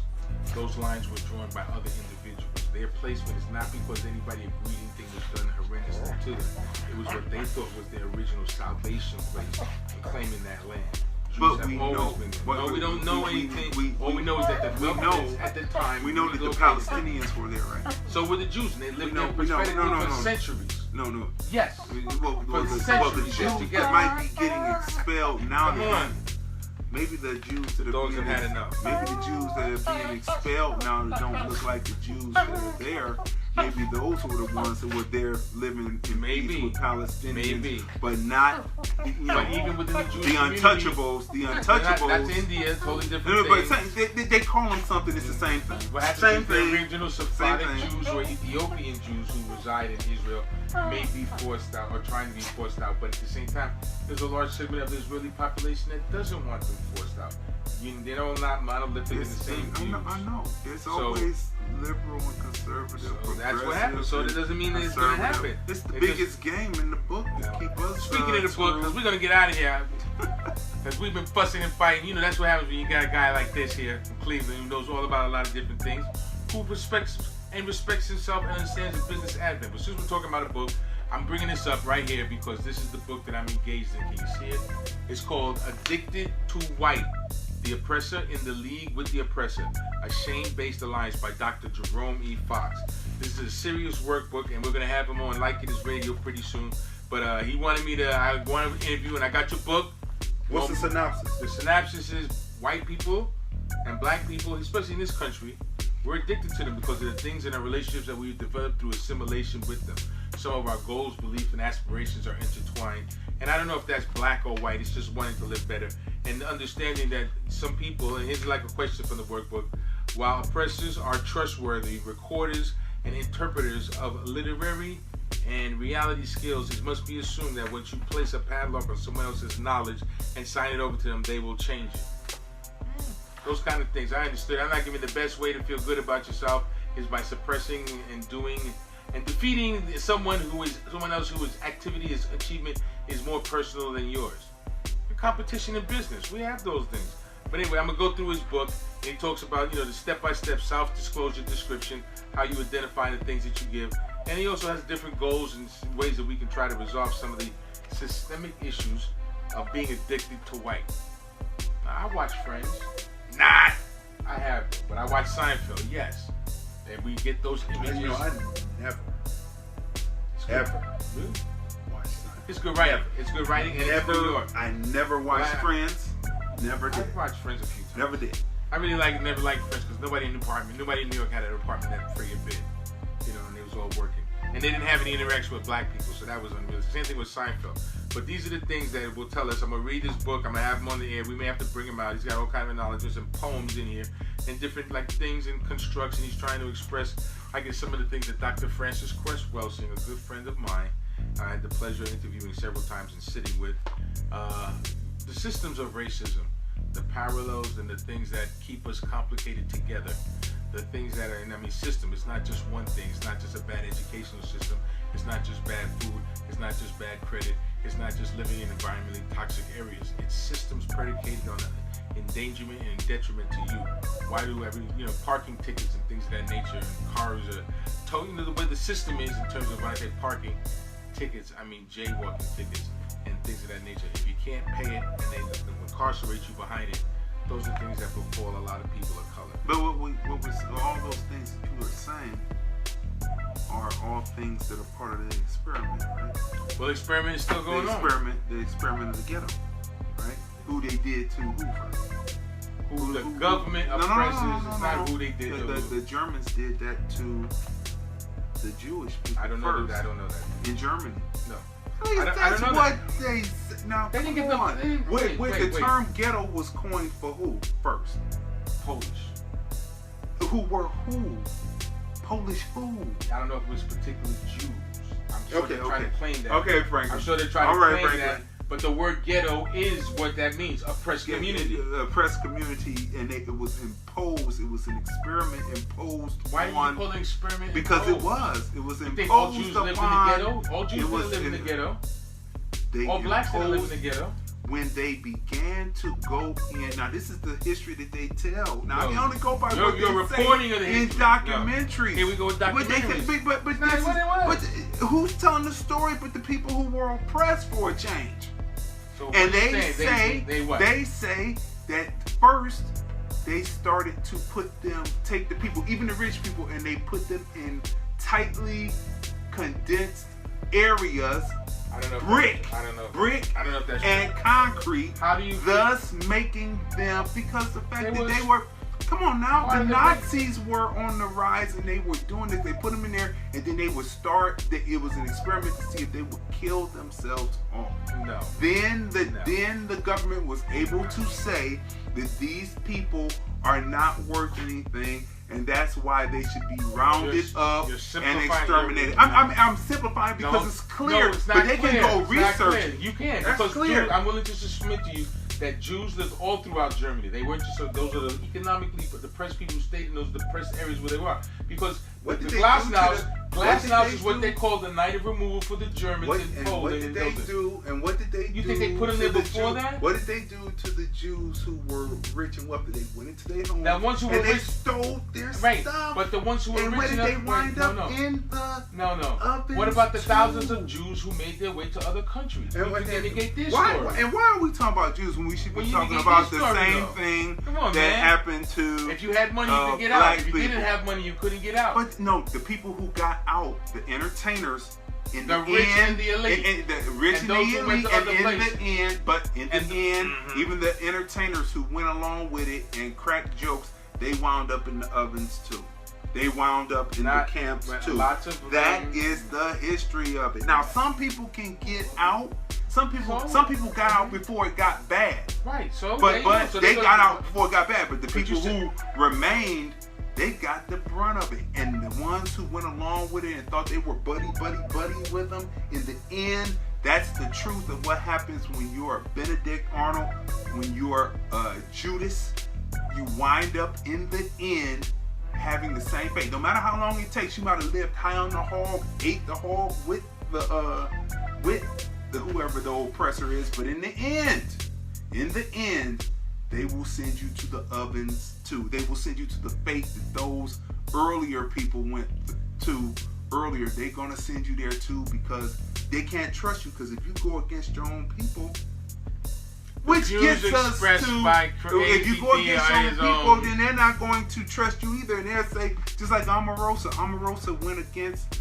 Those lines were drawn by other individuals. Their placement is not because anybody agreed anything was done horrendously to them. It was what they thought was their original salvation place in claiming that land. But we know. No, we don't know anything. All we know is that the governments at the time. We know that the Palestinians were there, right? So were the Jews, and they lived there prophetically for centuries. No. Yes. Well, the Jews that might be getting expelled now. Maybe the Jews that are being had enough. Maybe the Jews that are being expelled now that don't look like the Jews that are there. Maybe those were the ones that were there living in peace with Palestinians, but not, but even within the Jewish the untouchables. The untouchables. That's India, totally different thing. They call them something. It's the same thing. Same thing. The original Sephardic Jews or Ethiopian Jews who reside in Israel may be forced out or trying to be forced out, but at the same time, there's a large segment of the Israeli population that doesn't want them forced out. They don't not monolithic in the same views. I know. It's always liberal and conservative. So that's what happens. So that doesn't mean that it's going to happen. It's the biggest game in the book to keep us. Speaking of the book, because we're going to get out of here, because we've been fussing and fighting. You know, that's what happens when you got a guy like this here from Cleveland who knows all about a lot of different things, who respects himself and understands the business admin. But since we're talking about a book, I'm bringing this up right here because this is the book that I'm engaged in. Can you see it? It's called Addicted to White. The Oppressor in the League with the Oppressor, a shame-based alliance by Dr. Jerome E. Fox. This is a serious workbook, and we're going to have him on Like It Is Radio pretty soon. But he wanted me to, I wanted to interview, and I got your book. What's the synopsis? The synopsis is white people and black people, especially in this country, we're addicted to them because of the things in our relationships that we've developed through assimilation with them. Some of our goals, beliefs, and aspirations are intertwined. And I don't know if that's black or white, it's just wanting to live better. And understanding that some people, and here's like a question from the workbook, while oppressors are trustworthy recorders and interpreters of literary and reality skills, it must be assumed that once you place a padlock on someone else's knowledge and sign it over to them, they will change it. Those kind of things. I understood. I'm not giving the best way to feel good about yourself is by suppressing and doing and defeating someone else whose activity, his achievement is more personal than yours. The competition in business, we have those things. But anyway, I'm gonna go through his book, and he talks about the step-by-step self-disclosure description, how you identify the things that you give, and he also has different goals and ways that we can try to resolve some of the systemic issues of being addicted to white. Now, I watch Friends, I haven't, but I watch Seinfeld, yes, and we get those images. I never, ever Really? watched Seinfeld. It's good writing. It's good writing, and it's New York. I never watched Friends. Never did. I've watched Friends a few times. Never did. I really never liked Friends because nobody in New York had an apartment that friggin' big, and they was all working, and they didn't have any interaction with black people, so that was unreal. Same thing with Seinfeld. But these are the things that will tell us. I'm gonna read this book. I'm gonna have him on the air. We may have to bring him out. He's got all kind of acknowledgments and poems in here, and different things and construction. He's trying to express, I guess, some of the things that Dr. Francis Cress Welsing, a good friend of mine, I had the pleasure of interviewing several times and sitting with, the systems of racism, the parallels and the things that keep us complicated together, the things that are, system, it's not just one thing, it's not just a bad educational system, it's not just bad food, it's not just bad credit, it's not just living in environmentally toxic areas, it's systems predicated on endangerment and detriment to you. Why do parking tickets and things of that nature, and cars are towing, the way the system is in terms of when I say parking tickets, I mean jaywalking tickets and things of that nature. If you can't pay it and they incarcerate you behind it, those are things that befall a lot of people of color. But all those things that you are saying are all things that are part of the experiment, right? Well, the experiment is still going on. The experiment of the ghetto, right? Who they did to who first? Who the government oppresses is not who they did to who. The Germans did that to the Jewish people I don't know first. that. In Germany. No. That's what they said. Now, they didn't get the wait. term ghetto was coined for who first? Polish. Who were who? Polish who? I don't know if it was particularly Jews. I'm sure they're trying to claim that. Okay, Frank. I'm sure they're trying to claim that. But the word ghetto is what that means, oppressed community. Oppressed community, and it was imposed. It was an experiment imposed. Why did you call it an experiment? Because imposed? it was You imposed think all Jews live in the ghetto? All Jews didn't live in the ghetto. All blacks didn't live in the ghetto. When they began to go in, now this is the history that they tell. Now they only go by what you're they reporting say of the in history. documentaries. No. Here we go with documentaries. But who's telling the story? But the people who were oppressed for a change. So and they say that first they started to take the people, even the rich people, and they put them in tightly condensed areas. Brick if that's and true. concrete. How do you thus making them, because the fact that they were, come on now, the Nazis were on the rise and they were doing this. They put them in there and then they would start. It was an experiment to see if they would kill themselves off. No. Then the government was able to say that these people are not worth anything, and that's why they should be rounded up and exterminated. I'm simplifying because it's clear, but they can go research it. You can. That's because clear. I'm willing to submit to you that Jews lived all throughout Germany. They weren't just those are the economically depressed people who stayed in those depressed areas where they were. Because the Glasnost is what they call the night of removal for the Germans in Poland. What did they do? And what did they do? You think they put them there before that? What did they do to the Jews who were rich and wealthy? They went into their homes. Now, ones who were they rich, stole their right, stuff. but the ones who were rich where did enough, they wind up in the ovens What about the too? thousands of Jews who made their way to other countries? And you can negate this why are we talking about Jews when we should be talking about the same thing that happened to if you had money, you could get out. If you people. didn't have money, you couldn't get out. But no, the people who got out, the entertainers, in the rich end, and the elite, and the rich and the elite, and in the end, mm-hmm. even the entertainers who went along with it and cracked jokes, they wound up in the ovens too. They wound up in the camps too. That is the history of it. Now, some people can get out. Some people got out before it got bad. Right. But they got out before it got bad. But the people who remained, they got the brunt of it. And the ones who went along with it and thought they were buddy with them, in the end, that's the truth of what happens when you're a Benedict Arnold, when you're a Judas. You wind up in the end having the same fate. No matter how long it takes, you might have lived high on the hog, ate the hog with the whoever the oppressor is, but in the end, they will send you to the ovens too. They will send you to the fate that those earlier people went to earlier. They're gonna send you there too because they can't trust you. Because if you go against your own people, which gets us to, if you go against your own people, then they're not going to trust you either. And they'll say, just like Omarosa went against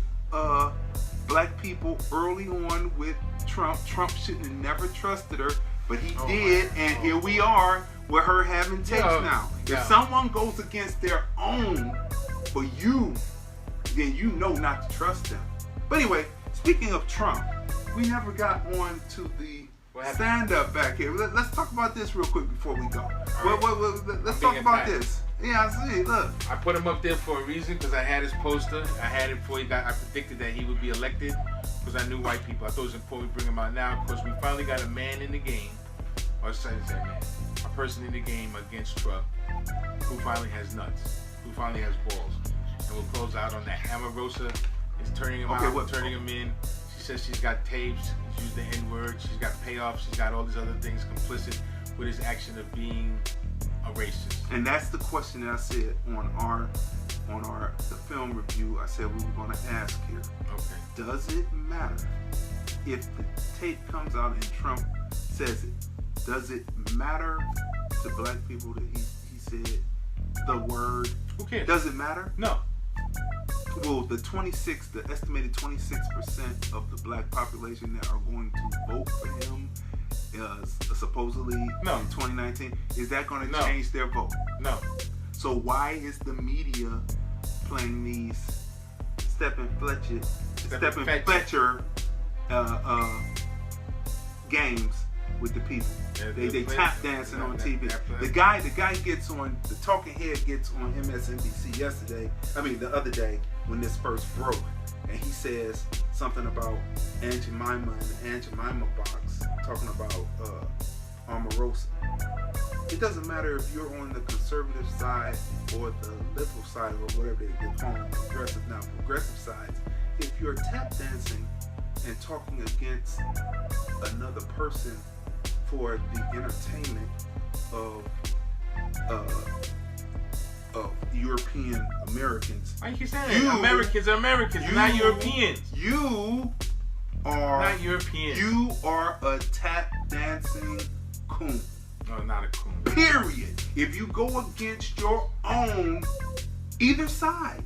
black people early on with Trump. Trump shouldn't have never trusted her, but he did, and here we are with her having tapes now. If someone goes against their own for you, then you know not to trust them. But anyway, speaking of Trump, we never got on to the stand-up back here. Let's talk about this real quick before we go. Let's talk about this. Yeah, I see. Look, I put him up there for a reason because I had his poster. I had it before I predicted that he would be elected because I knew white people. I thought it was important we bring him out now because we finally got a man in the game, or a person in the game against Trump who finally has nuts, who finally has balls. And we'll close out on that. Omarosa is turning him out, turning him in. She says she's got tapes, she's used the N-word, she's got payoffs, she's got all these other things complicit with his action of being a racist. And that's the question that I said on the film review. I said we were going to ask here. Okay. Does it matter if the tape comes out and Trump says it? Does it matter to black people that he said the word? Who cares? Does it matter? No. Well, the estimated 26% of the black population that are going to vote for him, supposedly in 2019, is that going to change their vote? No. So why is the media playing these Stephen Fletcher games with the people? They tap dancing on TV. The guy gets on, the talking head gets on MSNBC the other day when this first broke, and he says something about Aunt Jemima and the Aunt Jemima box, talking about Omarosa. It doesn't matter if you're on the conservative side or the liberal side or whatever they call them, progressive sides. If you're tap dancing and talking against another person for the entertainment of European Americans. Why you saying that? Americans are Americans, not Europeans. You are not Europeans. You are a tap dancing coon. No, not a coon. Period. If you go against your own either side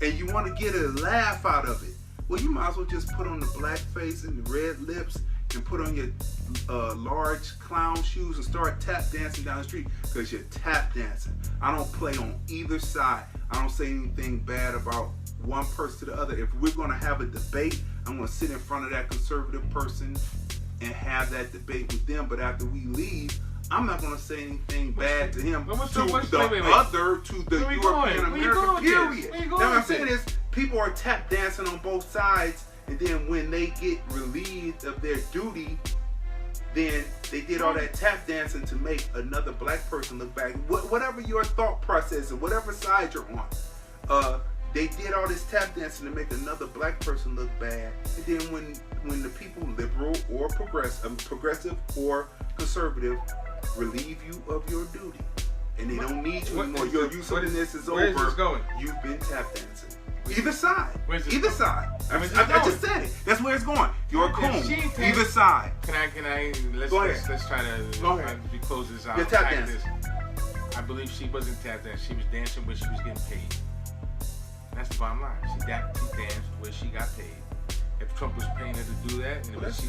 and you want to get a laugh out of it, well, you might as well just put on the black face and the red lips and put on your large clown shoes and start tap dancing down the street because you're tap dancing. I don't play on either side. I don't say anything bad about one person to the other. If we're going to have a debate, I'm going to sit in front of that conservative person and have that debate with them. But after we leave, I'm not going to say anything bad to him, to the European American, period. Now what I'm saying is, people are tap dancing on both sides, and then when they get relieved of their duty, then they did all that tap dancing to make another black person look bad. Whatever your thought process or whatever side you're on, they did all this tap dancing to make another black person look bad. And then when the people, liberal or progressive or conservative, relieve you of your duty, and they don't need you anymore, your usefulness is over. Where is this going? You've been tap dancing. Either side. Either side. I just said it. That's where it's going. You're a coon. Either side. Can I? Let's try to close this out. You're tap dancing. I believe she wasn't tap dancing. She was dancing where she was getting paid. That's the bottom line. She danced where she got paid. If Trump was paying her to do that, and what's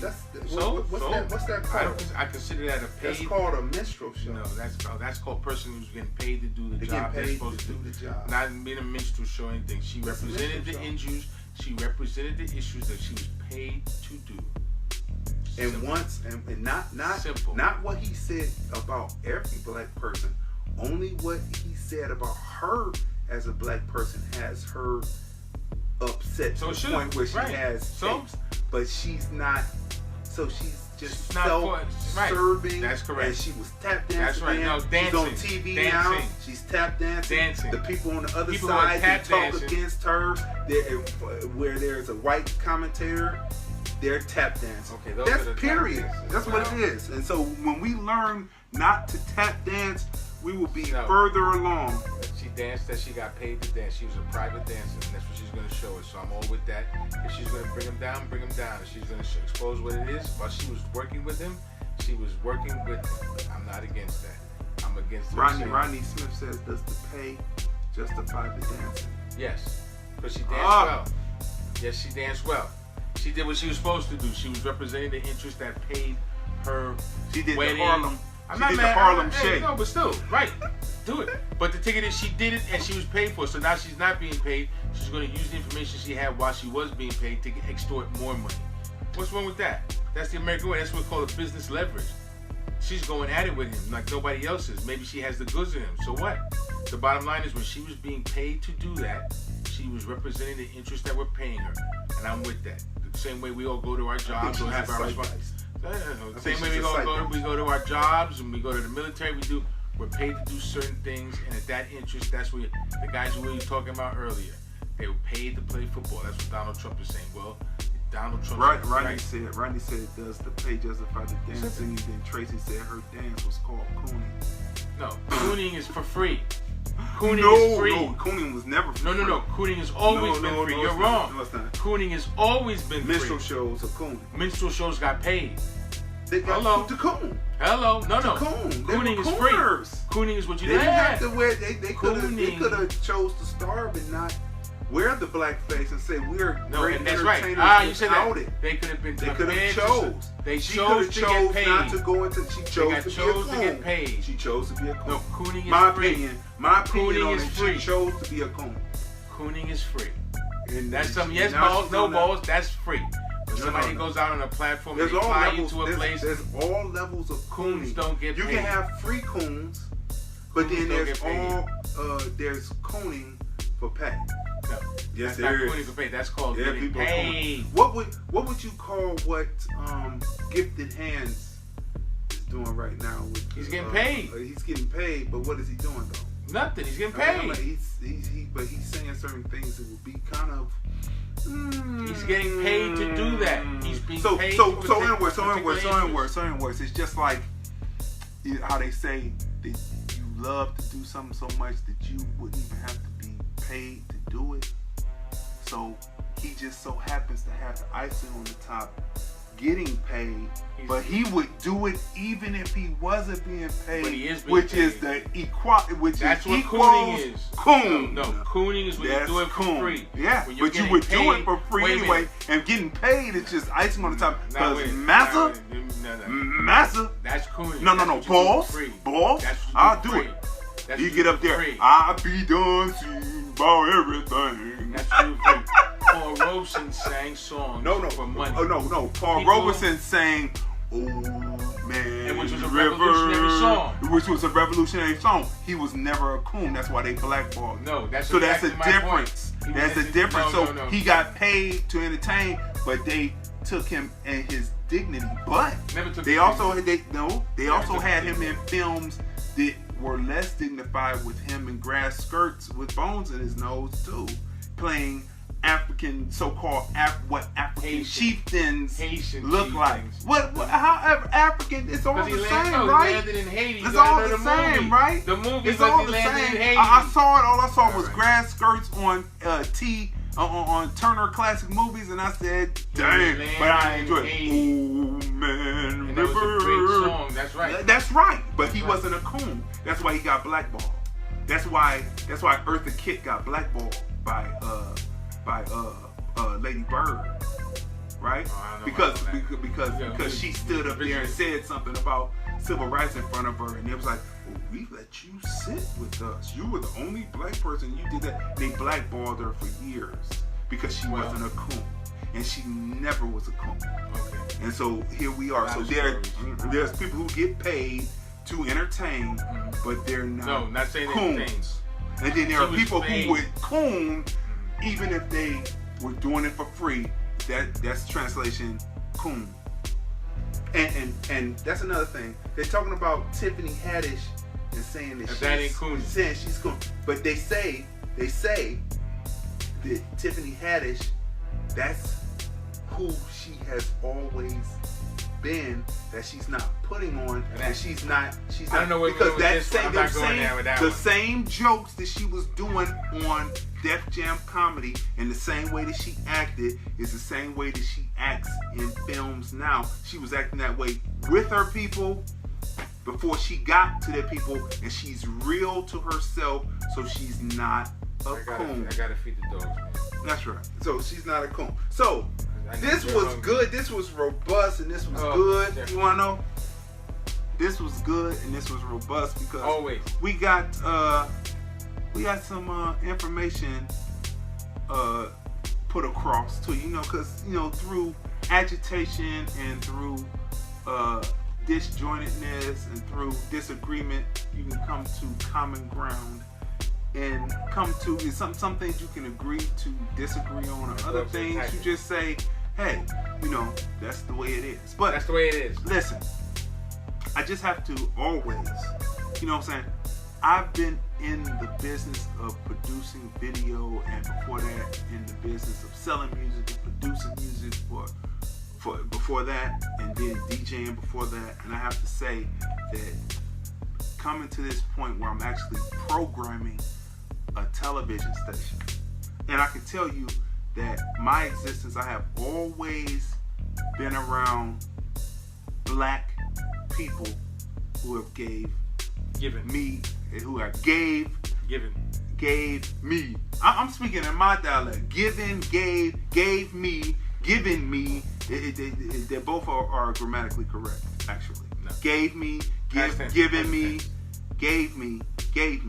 that called? I consider that a paid. That's called a minstrel show. No, that's called a person who's getting paid to do the job they're supposed to do. The job. Not being a minstrel show or anything. She represented the issues. She represented the issues that she was paid to do. And simple. and not simple. Not what he said about every black person. Only what he said about her as a black person has her upset to the point where she has tapes, but she's not. So she's just Not for- self-serving. That's correct. And she was tap dancing. That's right. then. No, She's on dancing. TV Dancing. now. She's tap dancing. Dancing. The people on the other People who side are that tap talk dancing. against her, where there's a white commentator, they're tap dancing. Okay, those that's are the tap period. dancers. That's what Wow. it is. And so when we learn not to tap dance, we will be No. further along. She danced that she got paid to dance. She was a private dancer, and that's what she's going to show us. So I'm all with that. If she's going to bring him down, bring him down. If she's going to expose what it is, while she was working with him, she was working with him. I'm not against that. I'm against her saying- Rodney Smith says, does the pay justify the dancing? Yes, because she danced Ah. well. Yes, she danced well. She did what she was supposed to do. She was representing the interest that paid her She did wedding. the Harlem. I'm She not did mad. the Harlem Hey, Shake. no, but still, right. Do it. But the ticket is she did it and she was paid for it. So now she's not being paid. She's going to use the information she had while she was being paid to extort more money. What's wrong with that? That's the American way. That's what we call a business leverage. She's going at it with him like nobody else is. Maybe she has the goods in him. So what? The bottom line is when she was being paid to do that, she was representing the interest that we're paying her. And I'm with that. The same way we all go to our jobs or have our responsibilities. Same way we go to our jobs and we go to the military, we're paid to do certain things, and at that interest, that's what the guys who we were talking about earlier, they were paid to play football. That's what Donald Trump is saying. Well, Donald Trump Rodney said, does the pay justify the dancing? And then Tracy said her dance was called cooning. No, cooning is for free. Cooning is free. No, cooning was never free. No. Cooning has always been free. You're wrong. No, it's not. Cooning has always been Minstrel free. shows are cooning. Minstrel shows got paid. They got Hello. to coon. Hello, no. Coon. They Cooning were is free. cooners. Cooning is what you They didn't have to had. wear. They could Cooning. have chose to starve and not wear the blackface and say we're No, great and that's right. entertainers You said without that. it. They could have been. They could have prepared to- chose. They She chose could to have get chose paid. not to go into. She chose to chose be to a coon. get paid. She chose to be a coon. No, cooning is my free. opinion. My opinion Cooning on is it. free. She chose to be a coon. Cooning is free. And That's some yes now balls, she's no on that- balls. That's free. When somebody no. goes out on a platform There's and they all fly levels. you to a place, There's all levels of Coons cooning. don't get You paid. can have free coons, but Coons then don't there's get paid. there's cooning for pay. no, Yes, that's not there cooning is. for pay. That's called Yeah, getting people are paid. cooning. What would you call what Gifted Hands is doing right now? With He's getting paid. He's getting paid, but what is he doing though? Nothing. He's getting I mean, paid. like, but he's saying certain things that would be kind of. He's getting paid to do that. He's being So paid. in to words, particular in words, it's just like how they say that you love to do something so much that you wouldn't even have to be paid to do it. So he just so happens to have the icing on the top, getting paid, but he would do it even if he wasn't being paid, But he is being which paid. is the which That's is what equals cooning is. Coon. No, cooning is when you That's do it for coon. free. Yeah, When you're but you getting would do paid- it for free Wait a anyway, minute. and getting paid is just icing on the top. Now, Because wait. massa, No. massa. That's cooning. No, That's what you do balls, for free. balls. That's what you I'll for do free. it. That's You what get do up for there, free. I be dancing about everything. That's what you do for free. Paul Robeson sang songs for money. No. Paul People- Robeson sang, "Oh Man, And which was a River," revolutionary song. Which was a revolutionary song. He was never a coon. That's why they blackballed him. No, that's so exactly that's my a difference. point. That's a difference. No. So he got paid to entertain, but they took him and his dignity. But Never took they his also dignity. they Never also took had his him in films that were less dignified with him in grass skirts with bones in his nose too, playing African so-called what African Haitian chieftains Haitian look like. chieftains. However African, it's all the He same, landed, right? He landed in Haiti. It's You gotta all know the movie. same, right? The movie, it's but all he the landed same. in Haiti. I saw it. All I saw was Alright. grass skirts on on Turner Classic Movies, and I said, "Dang!" But I enjoyed it. Oh man, And that was a great song. That's right. That's right. But he right. wasn't a coon. That's why he got blackballed. That's why Eartha Kitt got blackballed by Lady Bird. Right? Oh, I don't know because about that. because she stood up there and said something about civil rights in front of her, and it was like, well, we let you sit with us. You were the only black person you did that. They blackballed her for years because she wasn't a coon, and she never was a coon. Okay. And so here we are. So there's people who get paid to entertain, but they're not. No, not saying coons. anything. And then there She are was people paid. who would coon even if they were doing it for free. That's translation coon. And that's another thing. They're talking about Tiffany Haddish and saying that she's going. But they say that Tiffany Haddish, that's who she has always been, that she's not putting on, and she's not. I don't know what because that's saying. The same jokes that she was doing on Def Jam Comedy, and the same way that she acted is the same way that she acts in films now. She was acting that way with her people before she got to their people, and she's real to herself, so she's not a coon. I gotta feed the dogs, man. That's right. So she's not a coon. So this was good. This was robust, and this was good. Definitely. You wanna know? This was good, and this was robust because always we got some information put across to you know, because you know, through agitation and through disjointedness and through disagreement, you can come to common ground and come to some things you can agree to disagree on, or other things you just say, hey, you know, that's the way it is. But that's the way it is. Listen, I just have to always, you know what I'm saying, I've been in the business of producing video, and before that in the business of selling music and producing music for before that, and then DJing before that. And I have to say that coming to this point where I'm actually programming a television station, and I can tell you that my existence, I have always been around black people who have gave me. I'm speaking in my dialect. Gave me. They both are grammatically correct, actually. No. Gave me, given me, gave me. Gave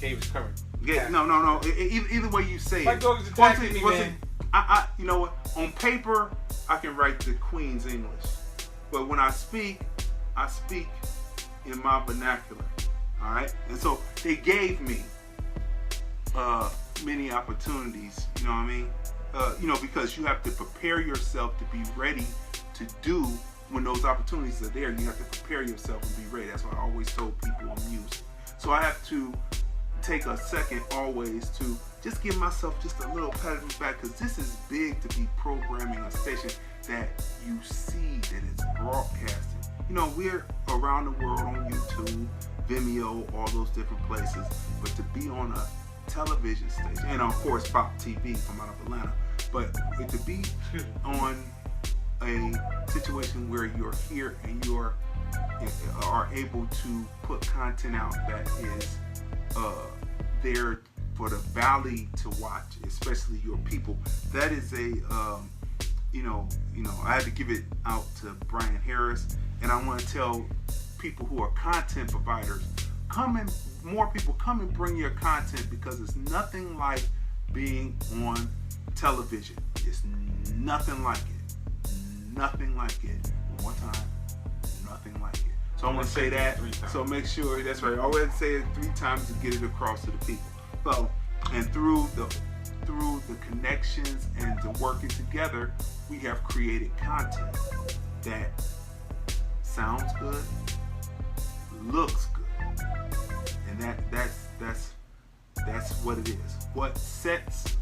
is current. No. Either way you say my it. dog is attacking me, man. I you know what? On paper, I can write the Queen's English, but when I speak in my vernacular. All right, and so they gave me many opportunities. You know what I mean? You know, because you have to prepare yourself to be ready to do when those opportunities are there. You have to prepare yourself and be ready. That's why I always told people on music. So I have to take a second always to just give myself just a little pat on the back, because this is big to be programming a station that you see that it's broadcasting. You know, we're around the world on YouTube, Vimeo, all those different places, but to be on a television station, and of course Pop TV from out of Atlanta, but to be on a situation where you're here and you are able to put content out that is there for the valley to watch, especially your people, that is a you know, I had to give it out to Brian Harris, and I want to tell people who are content providers, more people come and bring your content, because it's nothing like being on television. It's nothing like it. Nothing like it. One more time, nothing like it. So I want to say that. So make sure, that's right. I always say it 3 times to get it across to the people. So, and through the connections and the working together, we have created content that sounds good, looks good, and that's what it is. What sets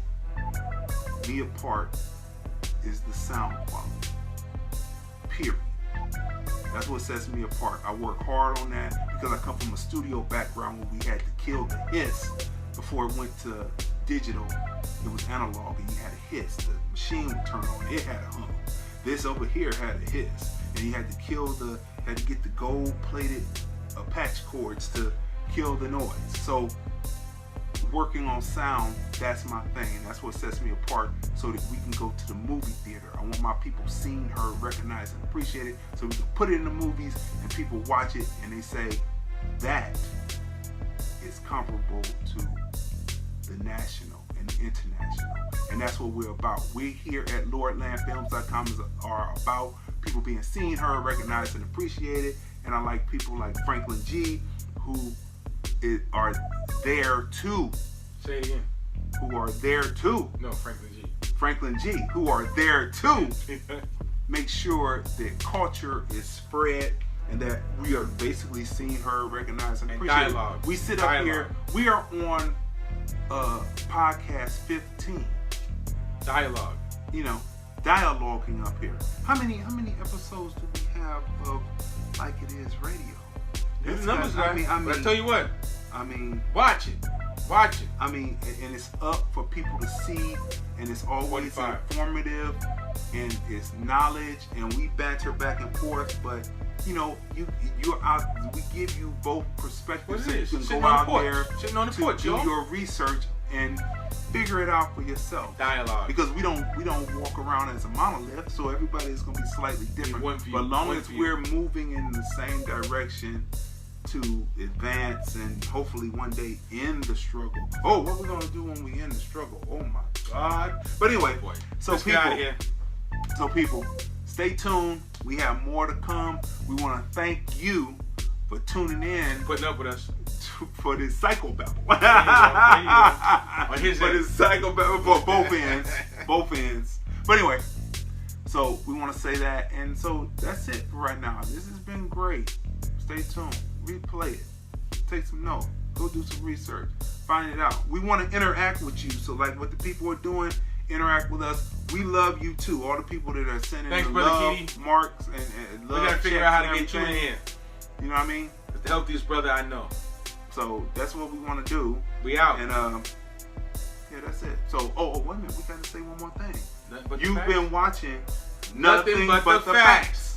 me apart is the sound quality. Period. That's what sets me apart. I work hard on that because I come from a studio background where we had to kill the hiss before it went to digital. It was analog, and you had a hiss. The machine would turn on, it had a hum. This over here had a hiss, and you had to had to get the gold-plated patch cords to kill the noise. So working on sound, that's my thing, and that's what sets me apart, so that we can go to the movie theater. I want my people seen, heard, recognized, and appreciated, so we can put it in the movies and people watch it and they say, that is comparable to the national and the international. And that's what we're about. We here at LordlandFilms.com are about people being seen, heard, recognized, and appreciated. And I like people like Franklyn G, who are there too. Say it again. Who are there too. No, Franklyn G. Franklyn G, who are there too. make sure that culture is spread and that we are basically seeing her, recognizing, And appreciate dialogue. it. We sit up here. We are on podcast 15. Dialogue. You know, dialoguing up here. How many episodes do we have of Like It Is Radio? There's numbers, I right? mean, But I tell you what, I mean, watch it. Watch it. I mean, and it's up for people to see, and it's always 45. informative, and it's knowledge, and we banter back and forth. But you know, you're out. We give you both perspectives, What so it you is, can sitting go on out the porch. there Sitting on the to porch, do y'all. your research and figure it out for yourself. Dialogue. Because we don't walk around as a monolith, so everybody is going to be slightly different. one for you, But long one as for you. we're moving in the same direction to advance and hopefully one day end the struggle. Oh, what we're going to do when we end the struggle? Oh my God! But anyway, Boy, so let's get people, out of here. so people, stay tuned. We have more to come. We want to thank you for tuning in Putting up with us. for this psychobabble. There you go. On his For end. this psychobabble for both ends. Both ends. But anyway, so we want to say that. And so that's it for right now. This has been great. Stay tuned. Replay it. Take some notes. Go do some research. Find it out. We want to interact with you. So like what the people are doing, interact with us. We love you too. All the people that are sending Thanks, the Brother love Kitty. marks and We love gotta figure checks out how to and get you in everything. here. You know what I mean? It's the healthiest brother I know. So that's what we want to do. We out. And yeah, that's it. So wait a minute, we gotta say one more thing. Nothing but the You've facts. been watching Nothing but the facts.